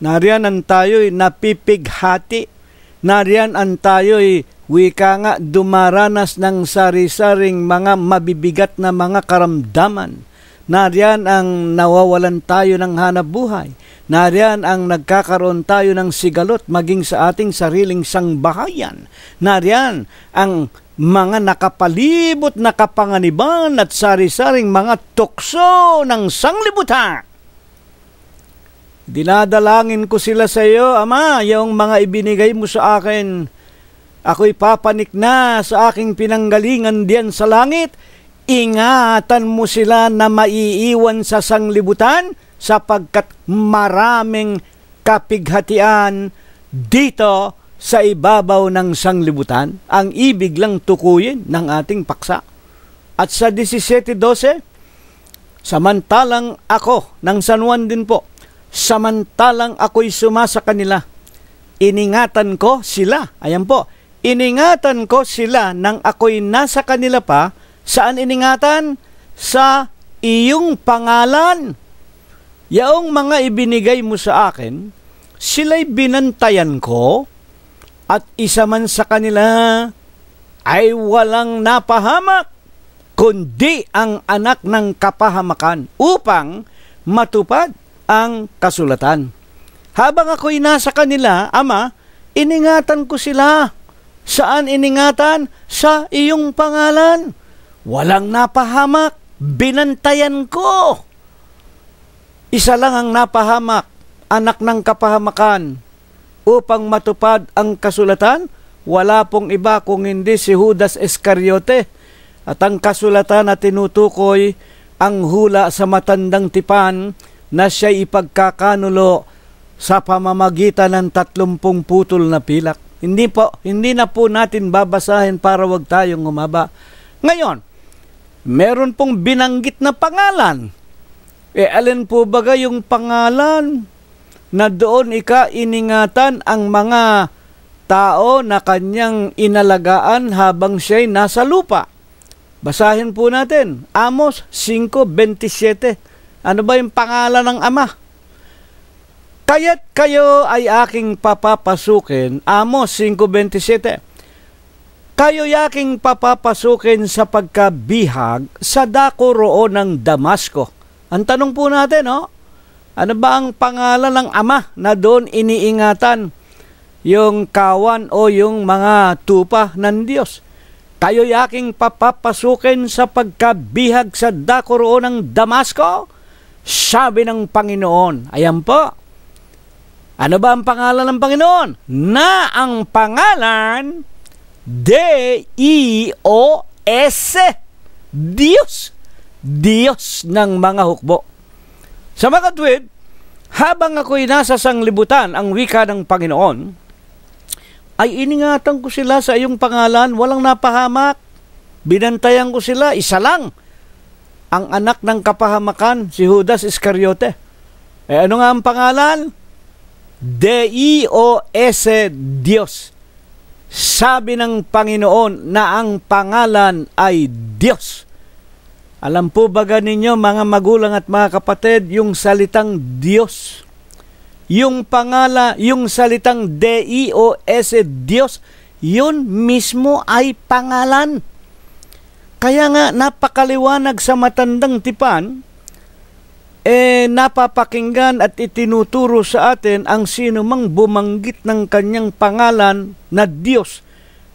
Nariyan ang tayo'y napipighati. Nariyan ang tayo'y wika nga dumaranas ng sari-saring mga mabibigat na mga karamdaman. Nariyan ang nawawalan tayo ng hanapbuhay. Nariyan ang nagkakaroon tayo ng sigalot maging sa ating sariling sangbahayan. Nariyan ang mga nakapalibot na kapanganiban at sari-saring mga tukso ng sanglibutan. Dinadalangin ko sila sa iyo, Ama, yung mga ibinigay mo sa akin. Ako'y papanik na sa aking pinanggalingan diyan sa langit. Ingatan mo sila na maiiwan sa sanglibutan sapagkat maraming kapighatian dito sa ibabaw ng sanglibutan. Ang ibig lang tukuyin ng ating paksa. At sa 17:12, samantalang ako, ng San Juan din po, samantalang ako'y sumasa kanila, iningatan ko sila. Ayan po, iningatan ko sila nang ako'y nasa kanila pa. Saan iningatan? Sa iyong pangalan. Yaong mga ibinigay mo sa akin, sila'y binantayan ko, at isa man sa kanila ay walang napahamak, kundi ang anak ng kapahamakan upang matupad ang kasulatan. Habang ako'y nasa kanila, Ama, iningatan ko sila. Saan iningatan? Sa iyong pangalan. Walang napahamak, binantayan ko. Isa lang ang napahamak, anak ng kapahamakan, upang matupad ang kasulatan. Wala pong iba kung hindi si Judas Iscariote. At ang kasulatan na tinutukoy ang hula sa matandang tipan na siya'y ipagkakanulo sa pamamagitan ng 30 putol na pilak. Hindi na po natin babasahin para wag tayong umaba. Ngayon, meron pong binanggit na pangalan. Alin po baga yung pangalan na doon iningatan ang mga tao na kanyang inalagaan habang siya'y nasa lupa? Basahin po natin, Amos 5:27. Ano ba yung pangalan ng Ama? Kaya't kayo ay aking papapasukin, Amos 5:27. Kayo aking papapasukin sa pagkabihag sa dako roon ng Damasco. Ang tanong po natin, ano ba ang pangalan ng Ama na doon iniingatan yung kawan o yung mga tupa ng Diyos? Kayo aking papapasukin sa pagkabihag sa dako roon ng Damasco, sabi ng Panginoon. Ayan po. Ano ba ang pangalan ng Panginoon? Na ang pangalan, D-I-O-S, Diyos. Diyos ng mga hukbo. Sa mga tuwid, habang ako'y nasa sanglibutan ang wika ng Panginoon, ay iningatan ko sila sa iyong pangalan, walang napahamak. Binantayan ko sila, isa lang. Ang anak ng kapahamakan, si Judas Iscariote. Ano nga ang pangalan? D-I-O-S, Diyos. Sabi ng Panginoon na ang pangalan ay Diyos. Alam po baga ninyo, mga magulang at mga kapatid, yung salitang Diyos, yung pangalan, yung salitang D-I-O-S, Diyos, yun mismo ay pangalan. Kaya nga napakaliwanag sa matandang tipan, napapakinggan at itinuturo sa atin ang sino mang bumanggit ng kanyang pangalan na Diyos,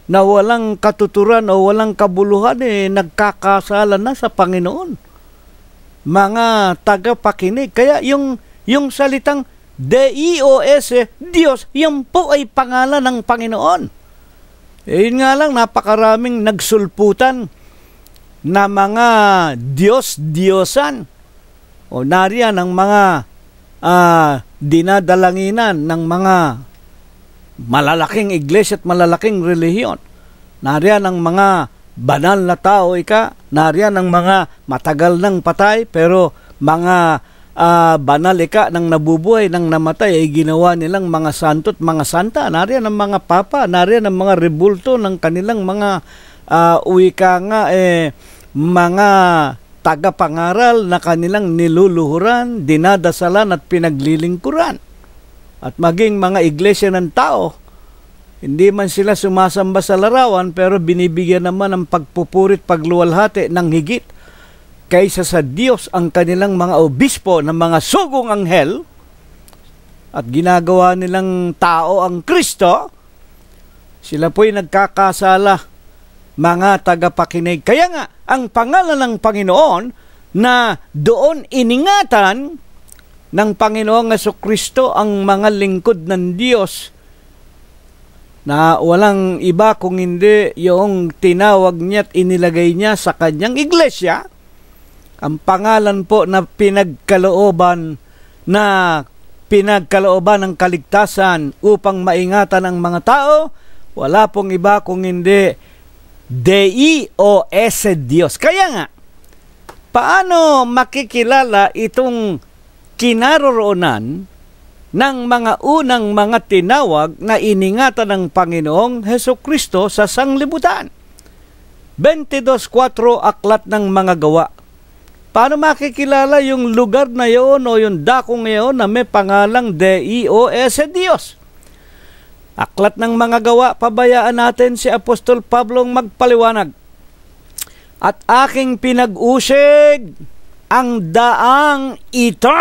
na walang katuturan o walang kabuluhan, nagkakasala na sa Panginoon. Mga tagapakinig. Kaya yung salitang D-I-O-S, Diyos, yan po ay pangalan ng Panginoon. Yun nga lang, napakaraming nagsulputan na mga Diyos-Diyosan. O nariyan ang mga dinadalanginan ng mga malalaking iglesia at malalaking relihiyon. Nariyan ang mga banal na tao, nariyan ang mga matagal ng patay, pero mga banal nang nabubuhay, nang namatay, ay ginawa nilang mga santo at mga santa. Nariyan ang mga papa, nariyan ang mga rebulto ng kanilang mga mga tagapangaral na kanilang niluluhuran, dinadasalan at pinaglilingkuran. At maging mga iglesia ng tao, hindi man sila sumasamba sa larawan, pero binibigyan naman ng pagpupurit, pagluwalhati ng higit kaysa sa Diyos ang kanilang mga obispo ng mga sugong anghel, at ginagawa nilang tao ang Kristo. Sila po'y nagkakasala, mga tagapakinig. Kaya nga, ang pangalan ng Panginoon na doon iningatan ng Panginoong Jesucristo ang mga lingkod ng Diyos, na walang iba kung hindi yung tinawag niya at inilagay niya sa kanyang iglesia, ang pangalan po na pinagkalooban ng kaligtasan upang maingatan ang mga tao, wala pong iba kung hindi D-I-O-S, Diyos. Kaya nga, paano makikilala itong kinaroroonan ng mga unang mga tinawag na iningatan ng Panginoong Hesukristo sa sanglibutan. 22:4 Aklat ng Mga Gawa. Paano makikilala yung lugar na yon o yung dakong ngayon na may pangalang Dios? Aklat ng Mga Gawa, pabayaan natin si Apostol Pablong magpaliwanag. At aking pinag-usig ang daang ito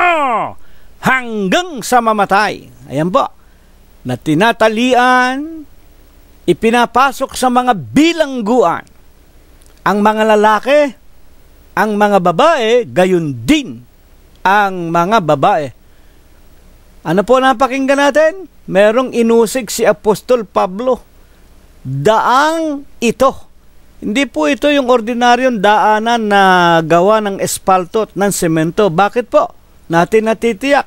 hanggang sa mamatay. Ayan po, na tinatalian, ipinapasok sa mga bilangguan. Ang mga lalaki, ang mga babae, gayon din ang mga babae. Ano po napakinggan natin? Merong inusig si Apostol Pablo. Daang ito. Hindi po ito yung ordinaryong daanan na gawa ng espalto at ng semento. Bakit po? Natin natitiyak.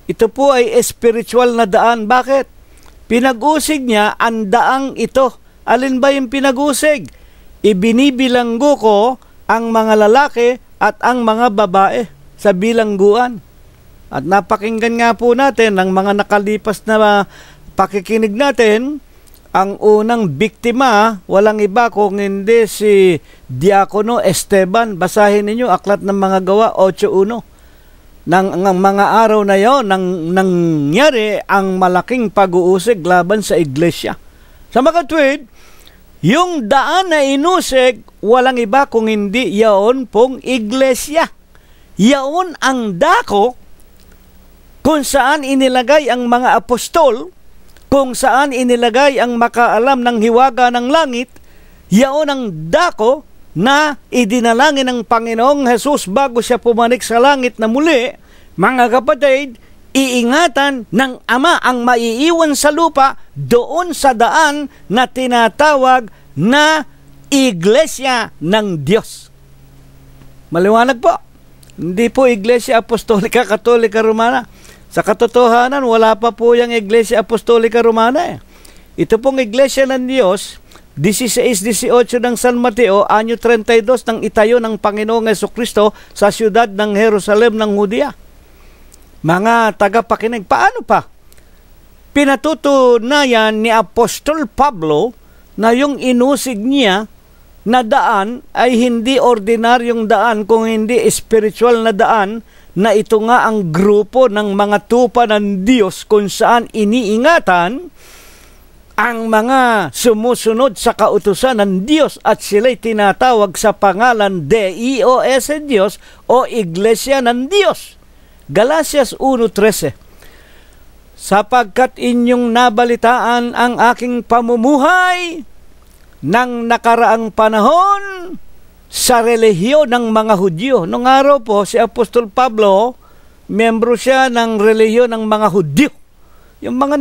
Ito po ay spiritual na daan. Bakit? Pinag-usig niya ang daang ito. Alin ba yung pinag-usig? Ibinibilanggo ko ang mga lalaki at ang mga babae sa bilangguan. At napakinggan nga po natin ang mga nakalipas na pakikinig natin, ang unang biktima, walang iba kung hindi si Diakono Esteban. Basahin ninyo, Aklat ng Mga Gawa 8:1. Nang mga araw na yon, nangyari ang malaking pag-uusig laban sa iglesia. Sa mga tweet, yung daan na inusig, walang iba kung hindi yaon pong iglesia. Yaon ang dako kung saan inilagay ang mga apostol, kung saan inilagay ang makaalam ng hiwaga ng langit. Yaon ang dako na idinalangin ng Panginoong Hesus bago siya pumanik sa langit na muli. Mga kapatid, iingatan ng Ama ang maiiwan sa lupa doon sa daan na tinatawag na Iglesia ng Diyos. Maliwanag po. Hindi po Iglesia Apostolika Katolika Romana. Sa katotohanan, wala pa po yung Iglesia Apostolika Romana. Ito pong Iglesia ng Diyos, 16-18 ng San Mateo, anyo 32 ng itayo ng Panginoong Hesukristo sa siyudad ng Jerusalem ng Judea. Mga tagapakinig, paano pa? Pinatutunayan ni Apostol Pablo na yung inusig niya na daan ay hindi ordinaryong daan, kung hindi spiritual na daan, na ito nga ang grupo ng mga tupa ng Diyos kung saan iniingatan ang mga sumusunod sa kautusan ng Diyos at sila'y tinatawag sa pangalan Dios Diyos o Iglesia ng Diyos. Galatias 1:13. Sapagkat inyong nabalitaan ang aking pamumuhay ng nakaraang panahon sa relihiyon ng mga Hudyo. Noong araw po, si Apostol Pablo, membro siya ng relihiyon ng mga Hudyo. Yung mga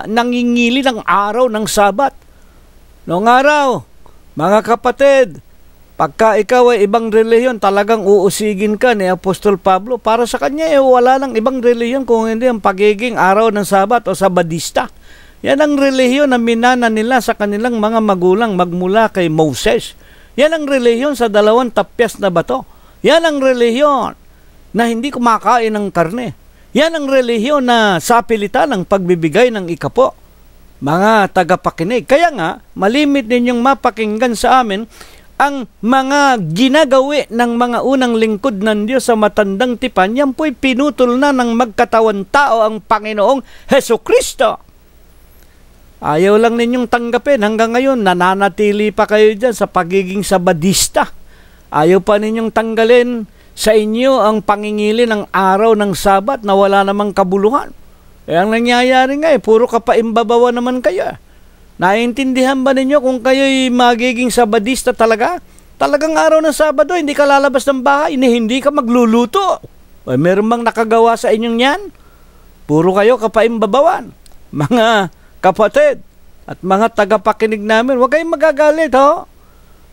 nangingili ng araw ng Sabat. Noong araw, mga kapatid, pagka ikaw ay ibang relihiyon, talagang uusigin ka ni Apostol Pablo. Para sa kanya, wala nang ibang relihiyon kung hindi ang pagiging araw ng Sabat o Sabadista. Yan ang relihiyon na minana nila sa kanilang mga magulang magmula kay Moses. Yan ang relihiyon sa 2 tapyas na bato. Yan ang relihiyon na hindi kumakain ng karne. Yan ang relihiyon na sapilitan ng pagbibigay ng ikapo. Mga tagapakinig, kaya nga, malimit ninyong mapakinggan sa amin ang mga ginagawi ng mga unang lingkod ng Diyos sa matandang tipan. Yan po'y pinutol na ng magkatawan tao ang Panginoong Hesukristo. Ayaw lang ninyong tanggapin. Hanggang ngayon, nananatili pa kayo dyan sa pagiging sabadista. Ayaw pa ninyong tanggalin sa inyo ang pangingili ng araw ng Sabat na wala namang kabuluhan. Ang nangyayari nga puro kapaimbabawa naman kayo. Naiintindihan ba ninyo kung kayo'y magiging sabadista talaga? Talagang araw ng Sabado, hindi ka lalabas ng bahay, hindi ka magluluto. Meron bang nakagawa sa inyong yan? Puro kayo kapaimbabawan. Mga kapatid at mga tagapakinig namin, huwag kayong magagalit, ho?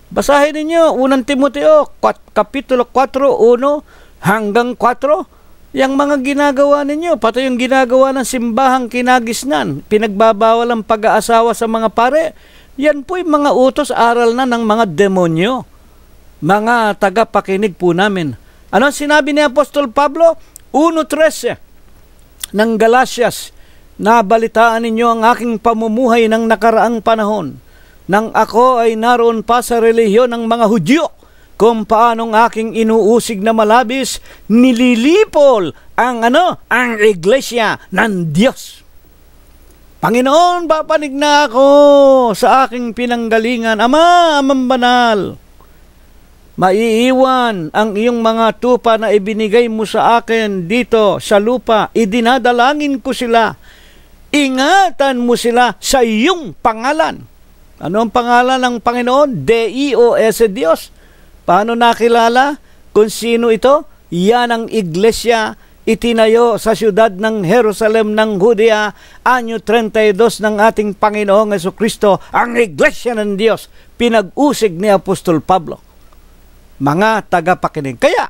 Basahin ninyo, 1 Timoteo, Kapitulo 4, 1 hanggang 4. Yang mga ginagawa ninyo, pati yung ginagawa ng simbahang kinagisnan, pinagbabawal ang pag-aasawa sa mga pare, yan po'y mga utos aral na ng mga demonyo. Mga tagapakinig po namin. Ano sinabi ni Apostol Pablo? 1:13. ng Galatias, nabalitaan ninyo ang aking pamumuhay ng nakaraang panahon, nang ako ay naroon pa sa relihiyon ng mga Hudyo, kung paanong aking inuusig na malabis, nililipol ang iglesia ng Diyos. Panginoon, papanig na ako sa aking pinanggalingan. Ama, Amang Banal, maiiwan ang iyong mga tupa na ibinigay mo sa akin dito sa lupa. Idinadalangin ko sila. Ingatan mo sila sa iyong pangalan. Ano ang pangalan ng Panginoon? D-I-O-S, Diyos. Paano nakilala kung sino ito? Yan ang iglesia itinayo sa siyudad ng Jerusalem ng Judea, anyo 32 ng ating Panginoong Jesucristo, ang iglesia ng Diyos, pinag-usig ni Apostol Pablo. Mga tagapakinig. Kaya,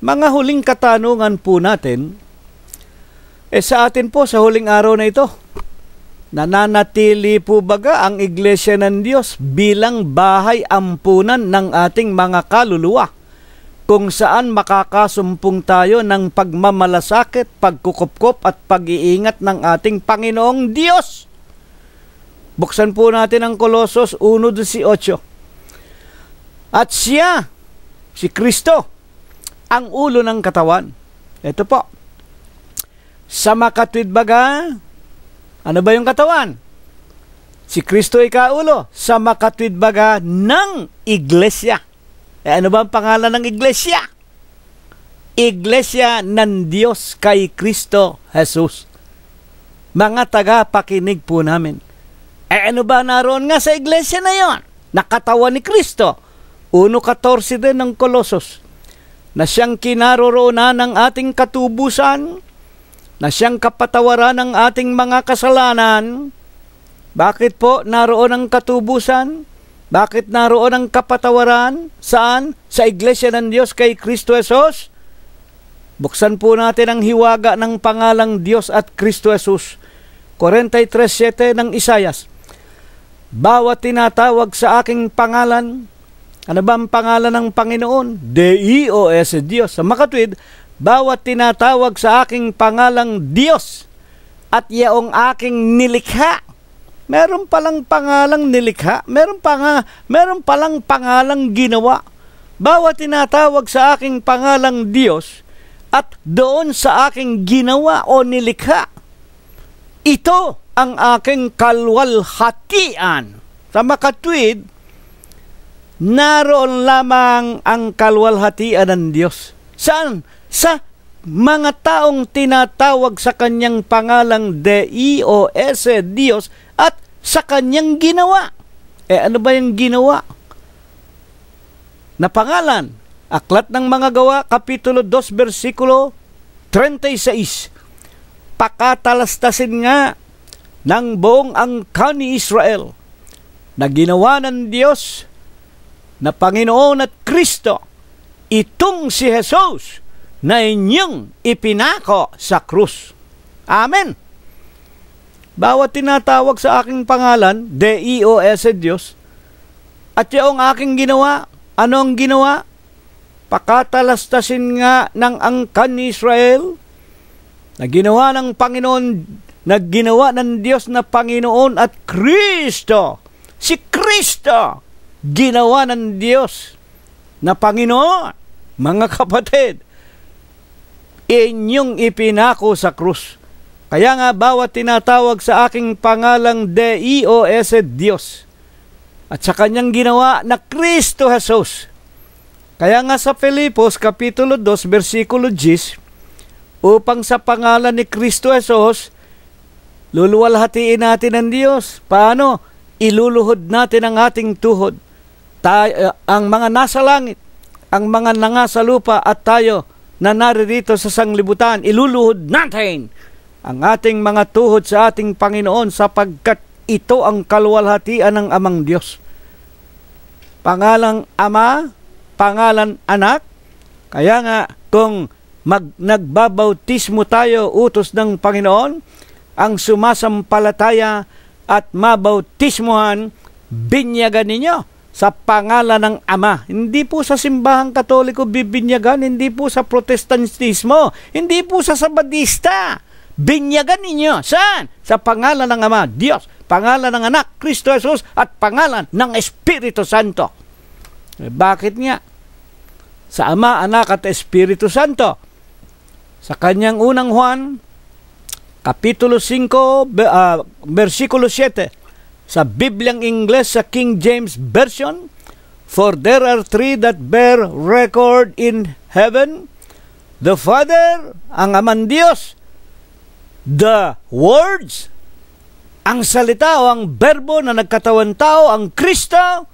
mga huling katanungan po natin, sa atin po sa huling araw na ito, nananatili po baga ang iglesia ng Diyos bilang bahay ampunan ng ating mga kaluluwa, kung saan makakasumpong tayo ng pagmamalasakit, pagkukupkop at pag-iingat ng ating Panginoong Diyos? Buksan po natin ang Kolosos 1:18. At siya, si Kristo, ang ulo ng katawan. Ito po. Sa makatwid baga, ano ba yung katawan? Si Kristo ay kaulo. Sa makatwid baga ng iglesia. Ano ba ang pangalan ng iglesia? Iglesia ng Diyos kay Kristo Jesus. Mga tagapakinig po namin. Ano ba naroon nga sa iglesia na yon? Nakatawan ni Kristo. 1:14 din ng Kolosos. Na siyang kinaroroonan ng ating katubusan, na siyang kapatawaran ng ating mga kasalanan. Bakit po naroon ang katubusan? Bakit naroon ang kapatawaran? Saan? Sa iglesia ng Diyos kay Kristo Jesus? Buksan po natin ang hiwaga ng pangalang Diyos at Kristo Jesus. 43:7 ng Isayas. Bawat tinatawag sa aking pangalan, ano ba ang pangalan ng Panginoon? D-I-O-S, Diyos. Sa makatwid, bawat tinatawag sa aking pangalang Diyos at yaong aking nilikha. Meron palang pangalang nilikha, meron palang pangalang ginawa. Bawat tinatawag sa aking pangalang Diyos at doon sa aking ginawa o nilikha, ito ang aking kalwalhatian. Sa makatwid, naroon lamang ang kalwalhatian ng Diyos. Saan? Sa mga taong tinatawag sa kanyang pangalang D-I-O-S, Diyos, at sa kanyang ginawa. Ano ba yung ginawa na pangalan? Aklat ng Mga Gawa, Kapitulo 2, versikulo 36. Pakatalastasin nga ng buong angkan ni Israel na ginawa ng Diyos na Panginoon at Kristo itong si Jesus na inyong ipinako sa krus. Amen. Bawat tinatawag sa aking pangalan, D-I-O-S, Diyos, at yung aking ginawa, ano ang ginawa? Pakatalastasin nga ng angkan ni Israel na ginawa ng Panginoon, na ginawa ng Diyos na Panginoon at Kristo. Si Kristo, ginawa ng Diyos na Panginoon. Mga kapatid, inyong ipinako sa krus. Kaya nga bawat tinatawag sa aking pangalang D-I-O-S, Diyos, at sa kanyang ginawa na Kristo Jesus. Kaya nga sa Filipos, Kapitulo 2, versikulo 10, upang sa pangalan ni Kristo Jesus, luluwalhatiin natin ang Diyos. Paano? Iluluhod natin ang ating tuhod. Ang mga nasa langit, ang mga nangasa lupa at tayo na naririto sa sanglibutan, iluluhod natin ang ating mga tuhod sa ating Panginoon sapagkat ito ang kaluwalhatian ng Amang Diyos. Pangalang Ama, pangalan Anak. Kaya nga kung nagbabautismo tayo utos ng Panginoon, ang sumasampalataya at mabautismuhan, binyagan ninyo sa pangalan ng Ama. Hindi po sa simbahang Katoliko bibinyagan, hindi po sa Protestantismo, hindi po sa Sabadista. Binyagan ninyo. Saan? Sa pangalan ng Ama, Diyos, pangalan ng Anak, Kristo Jesus, at pangalan ng Espiritu Santo. Bakit nga? Sa Ama, Anak, at Espiritu Santo. Sa kanyang unang Juan, Kapitulo 5, versikulo 7, sa Bibliang Ingles, sa King James Version, "For there are three that bear record in heaven, the Father, ang Amang Diyos, the words, ang salita o ang berbo na nagkatawan tao, ang Kristo,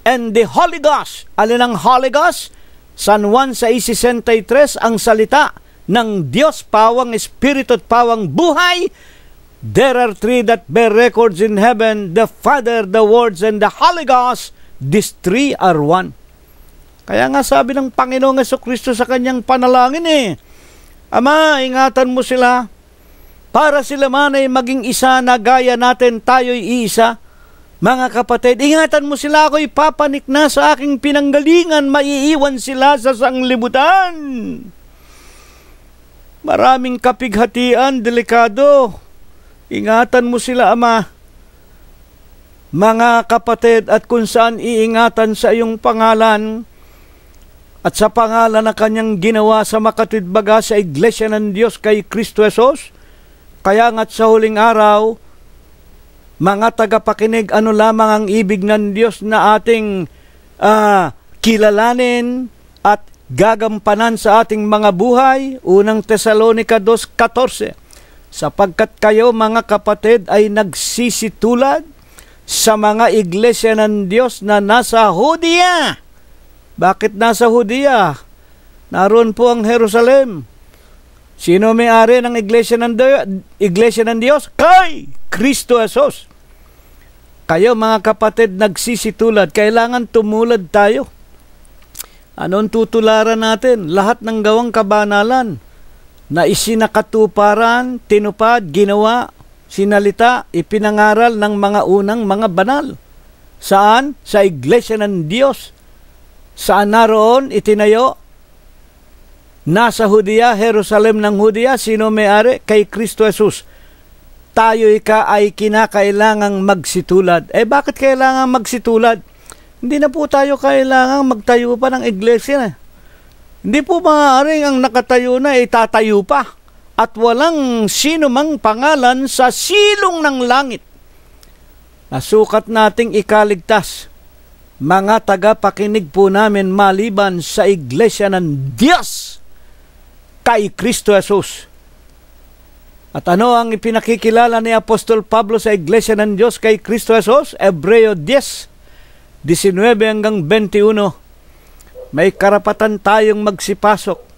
and the Holy Ghost." Alin ang Holy Ghost? San Juan 6:63, ang salita ng Diyos, pawang Espiritu at pawang buhay. There are three that bear records in heaven, the Father, the words, and the Holy Ghost. These three are one. Kaya nga sabi ng Panginoong Jesucristo sa kanyang panalangin Ama, ingatan mo sila para sila man ay maging isa na gaya natin, tayo'y iisa. Mga kapatid, ingatan mo sila, ako'y papanik na sa aking pinanggalingan, maiiwan sila sa sanglibutan. Maraming kapighatian, delikado. Ingatan mo sila, Ama. Mga kapatid, at kung saan iingatan sa iyong pangalan at sa pangalan na kanyang ginawa sa makatwidbaga sa Iglesia ng Diyos kay Kristo Jesus. Kaya nga't sa huling araw, mga tagapakinig, ano lamang ang ibig ng Diyos na ating kilalanin at gagampanan sa ating mga buhay. Unang Tesalonica 2:14, sapagkat kayo mga kapatid ay nagsisitulad sa mga iglesia ng Diyos na nasa Judea. Bakit nasa Judea? Naroon po ang Jerusalem. Sino may-ari ng iglesia ng Diyos? Kay Kristo Jesus. Kayo mga kapatid nagsisitulad. Kailangan tumulad tayo. Anong tutularan natin? Lahat ng gawang kabanalan na isinakatuparan, tinupad, ginawa, sinalita, ipinangaral ng mga unang mga banal. Saan? Sa iglesia ng Diyos. Saan naroon itinayo? Nasa Judea, Jerusalem ng Judea. Sino may-ari? Kay Kristo Jesus. Tayo ay kinakailangang magsitulad. Bakit kailangan magsitulad? Hindi na po tayo kailangang magtayo pa ng iglesia. Hindi po maaaring ang nakatayo na tatayo pa. At walang sino mang pangalan sa silong ng langit na sukat nating ikaligtas. Mga tagapakinig po namin maliban sa iglesia ng Diyos kay Kristo Jesus. At ano ang ipinakikilala ni Apostol Pablo sa iglesia ng Diyos kay Kristo Jesus? Hebreo 10:19-21. May karapatan tayong magsipasok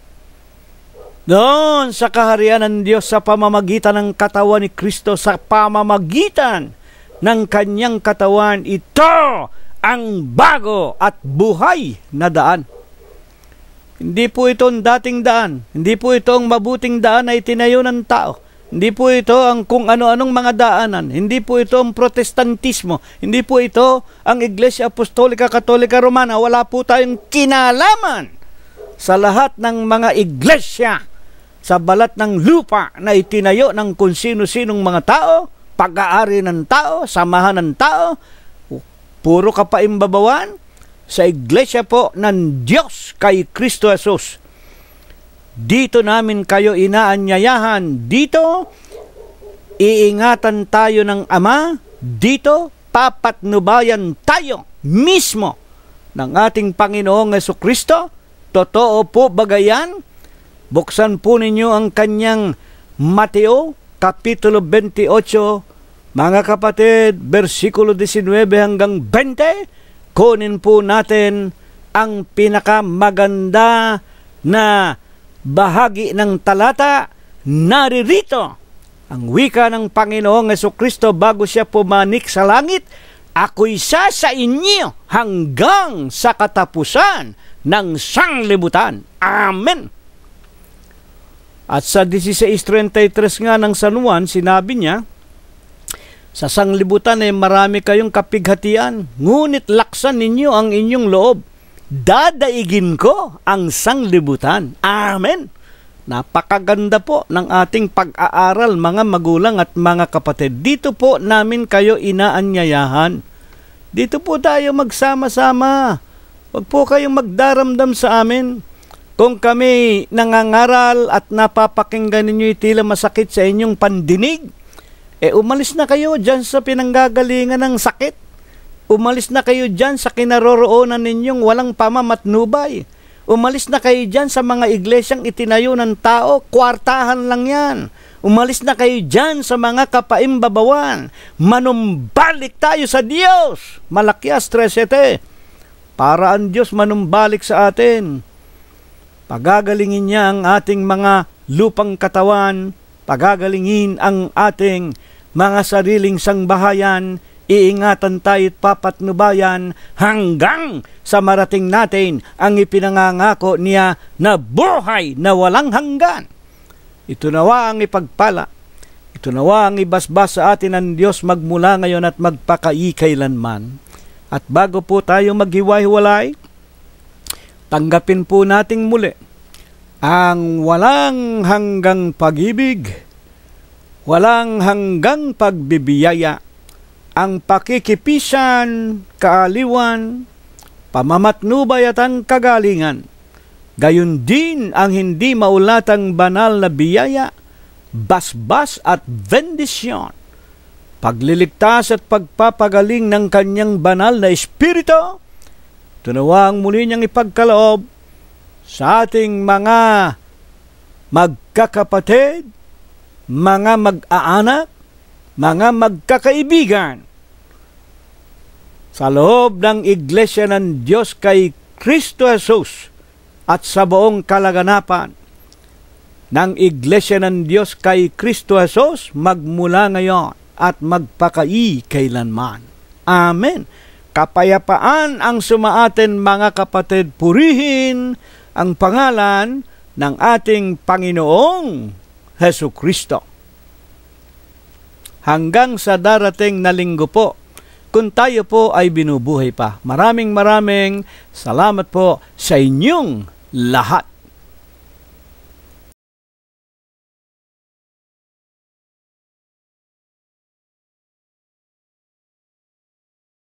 doon sa kaharian ng Diyos sa pamamagitan ng katawan ni Kristo, sa pamamagitan ng kanyang katawan. Ito ang bago at buhay na daan. Hindi po ito ang dating daan. Hindi po ito ang mabuting daan na itinayo ng tao. Hindi po ito ang kung ano-anong mga daanan. Hindi po ito ang protestantismo. Hindi po ito ang Iglesia Apostolika Katolika Romana. Wala po tayong kinalaman sa lahat ng mga iglesia sa balat ng lupa na itinayo ng kung sino-sinong mga tao, pag-aari ng tao, samahan ng tao. Puro kapaimbabawan sa iglesia po ng Diyos kay Kristo Jesus. Dito namin kayo inaanyayahan. Dito, iingatan tayo ng Ama. Dito, papatnubayan tayo mismo ng ating Panginoong Jesucristo. Totoo po bagayan? Buksan po ninyo ang kanyang Mateo, Kapitulo 28, mga kapatid, versikulo 19-20. Kunin po natin ang pinakamaganda na bahagi ng talata. Naririto ang wika ng Panginoong Jesucristo bago siya pumanik sa langit. Ako'y sa inyo hanggang sa katapusan ng sanglibutan. Amen. At sa 16:33 nga ng San Juan, sinabi niya, sa sanglibutan ay marami kayong kapighatian, ngunit laksan ninyo ang inyong loob. Dadaigin ko ang sanglibutan. Amen. Napakaganda po ng ating pag-aaral, mga magulang at mga kapatid. Dito po namin kayo inaanyayahan. Dito po tayo magsama-sama. Huwag po kayong magdaramdam sa amin. Kung kami nangangaral at napapakinggan ninyo tila masakit sa inyong pandinig, umalis na kayo dyan sa pinanggagalingan ng sakit. Umalis na kayo dyan sa kinaroroonan ninyong walang pamamatnubay. Umalis na kayo dyan sa mga iglesyang itinayo ng tao, kwartahan lang yan. Umalis na kayo dyan sa mga kapaimbabawan. Manumbalik tayo sa Diyos. Malakias 3:7. Para ang Diyos manumbalik sa atin. Pagagalingin niya ang ating mga lupang katawan. Pagagalingin ang ating mga sariling sangbahayan. Iingatan tayo't papatnubayan hanggang sa marating natin ang ipinangangako niya na buhay na walang hanggan. Ito nawa ang ipagpala. Ito nawa ang ibasbas sa atin ng Diyos magmula ngayon at magpakaikailanman. At bago po tayo maghiwa-hiwalay, tanggapin po nating muli ang walang hanggang pag-ibig, walang hanggang pagbibiyaya, ang pakikipisan, kaaliwan, pamamatnubay at ang kagalingan. Gayon din ang hindi maulatang banal na biyaya, basbas at bendisyon, pagliligtas at pagpapagaling ng kanyang banal na espiritu. Tunawa ang muli niyang ipagkaloob sa ating mga magkakapatid, mga mag-aanak, mga magkakaibigan sa loob ng Iglesia ng Diyos kay Kristo Jesus at sa buong kalaganapan ng Iglesia ng Diyos kay Kristo Jesus magmula ngayon at magpakaikailanman. Amen. Kapayapaan ang sumaatin, mga kapatid. Purihin ang pangalan ng ating Panginoong Hesukristo. Hanggang sa darating na linggo po, kung tayo po ay binubuhay pa. Maraming salamat po sa inyong lahat.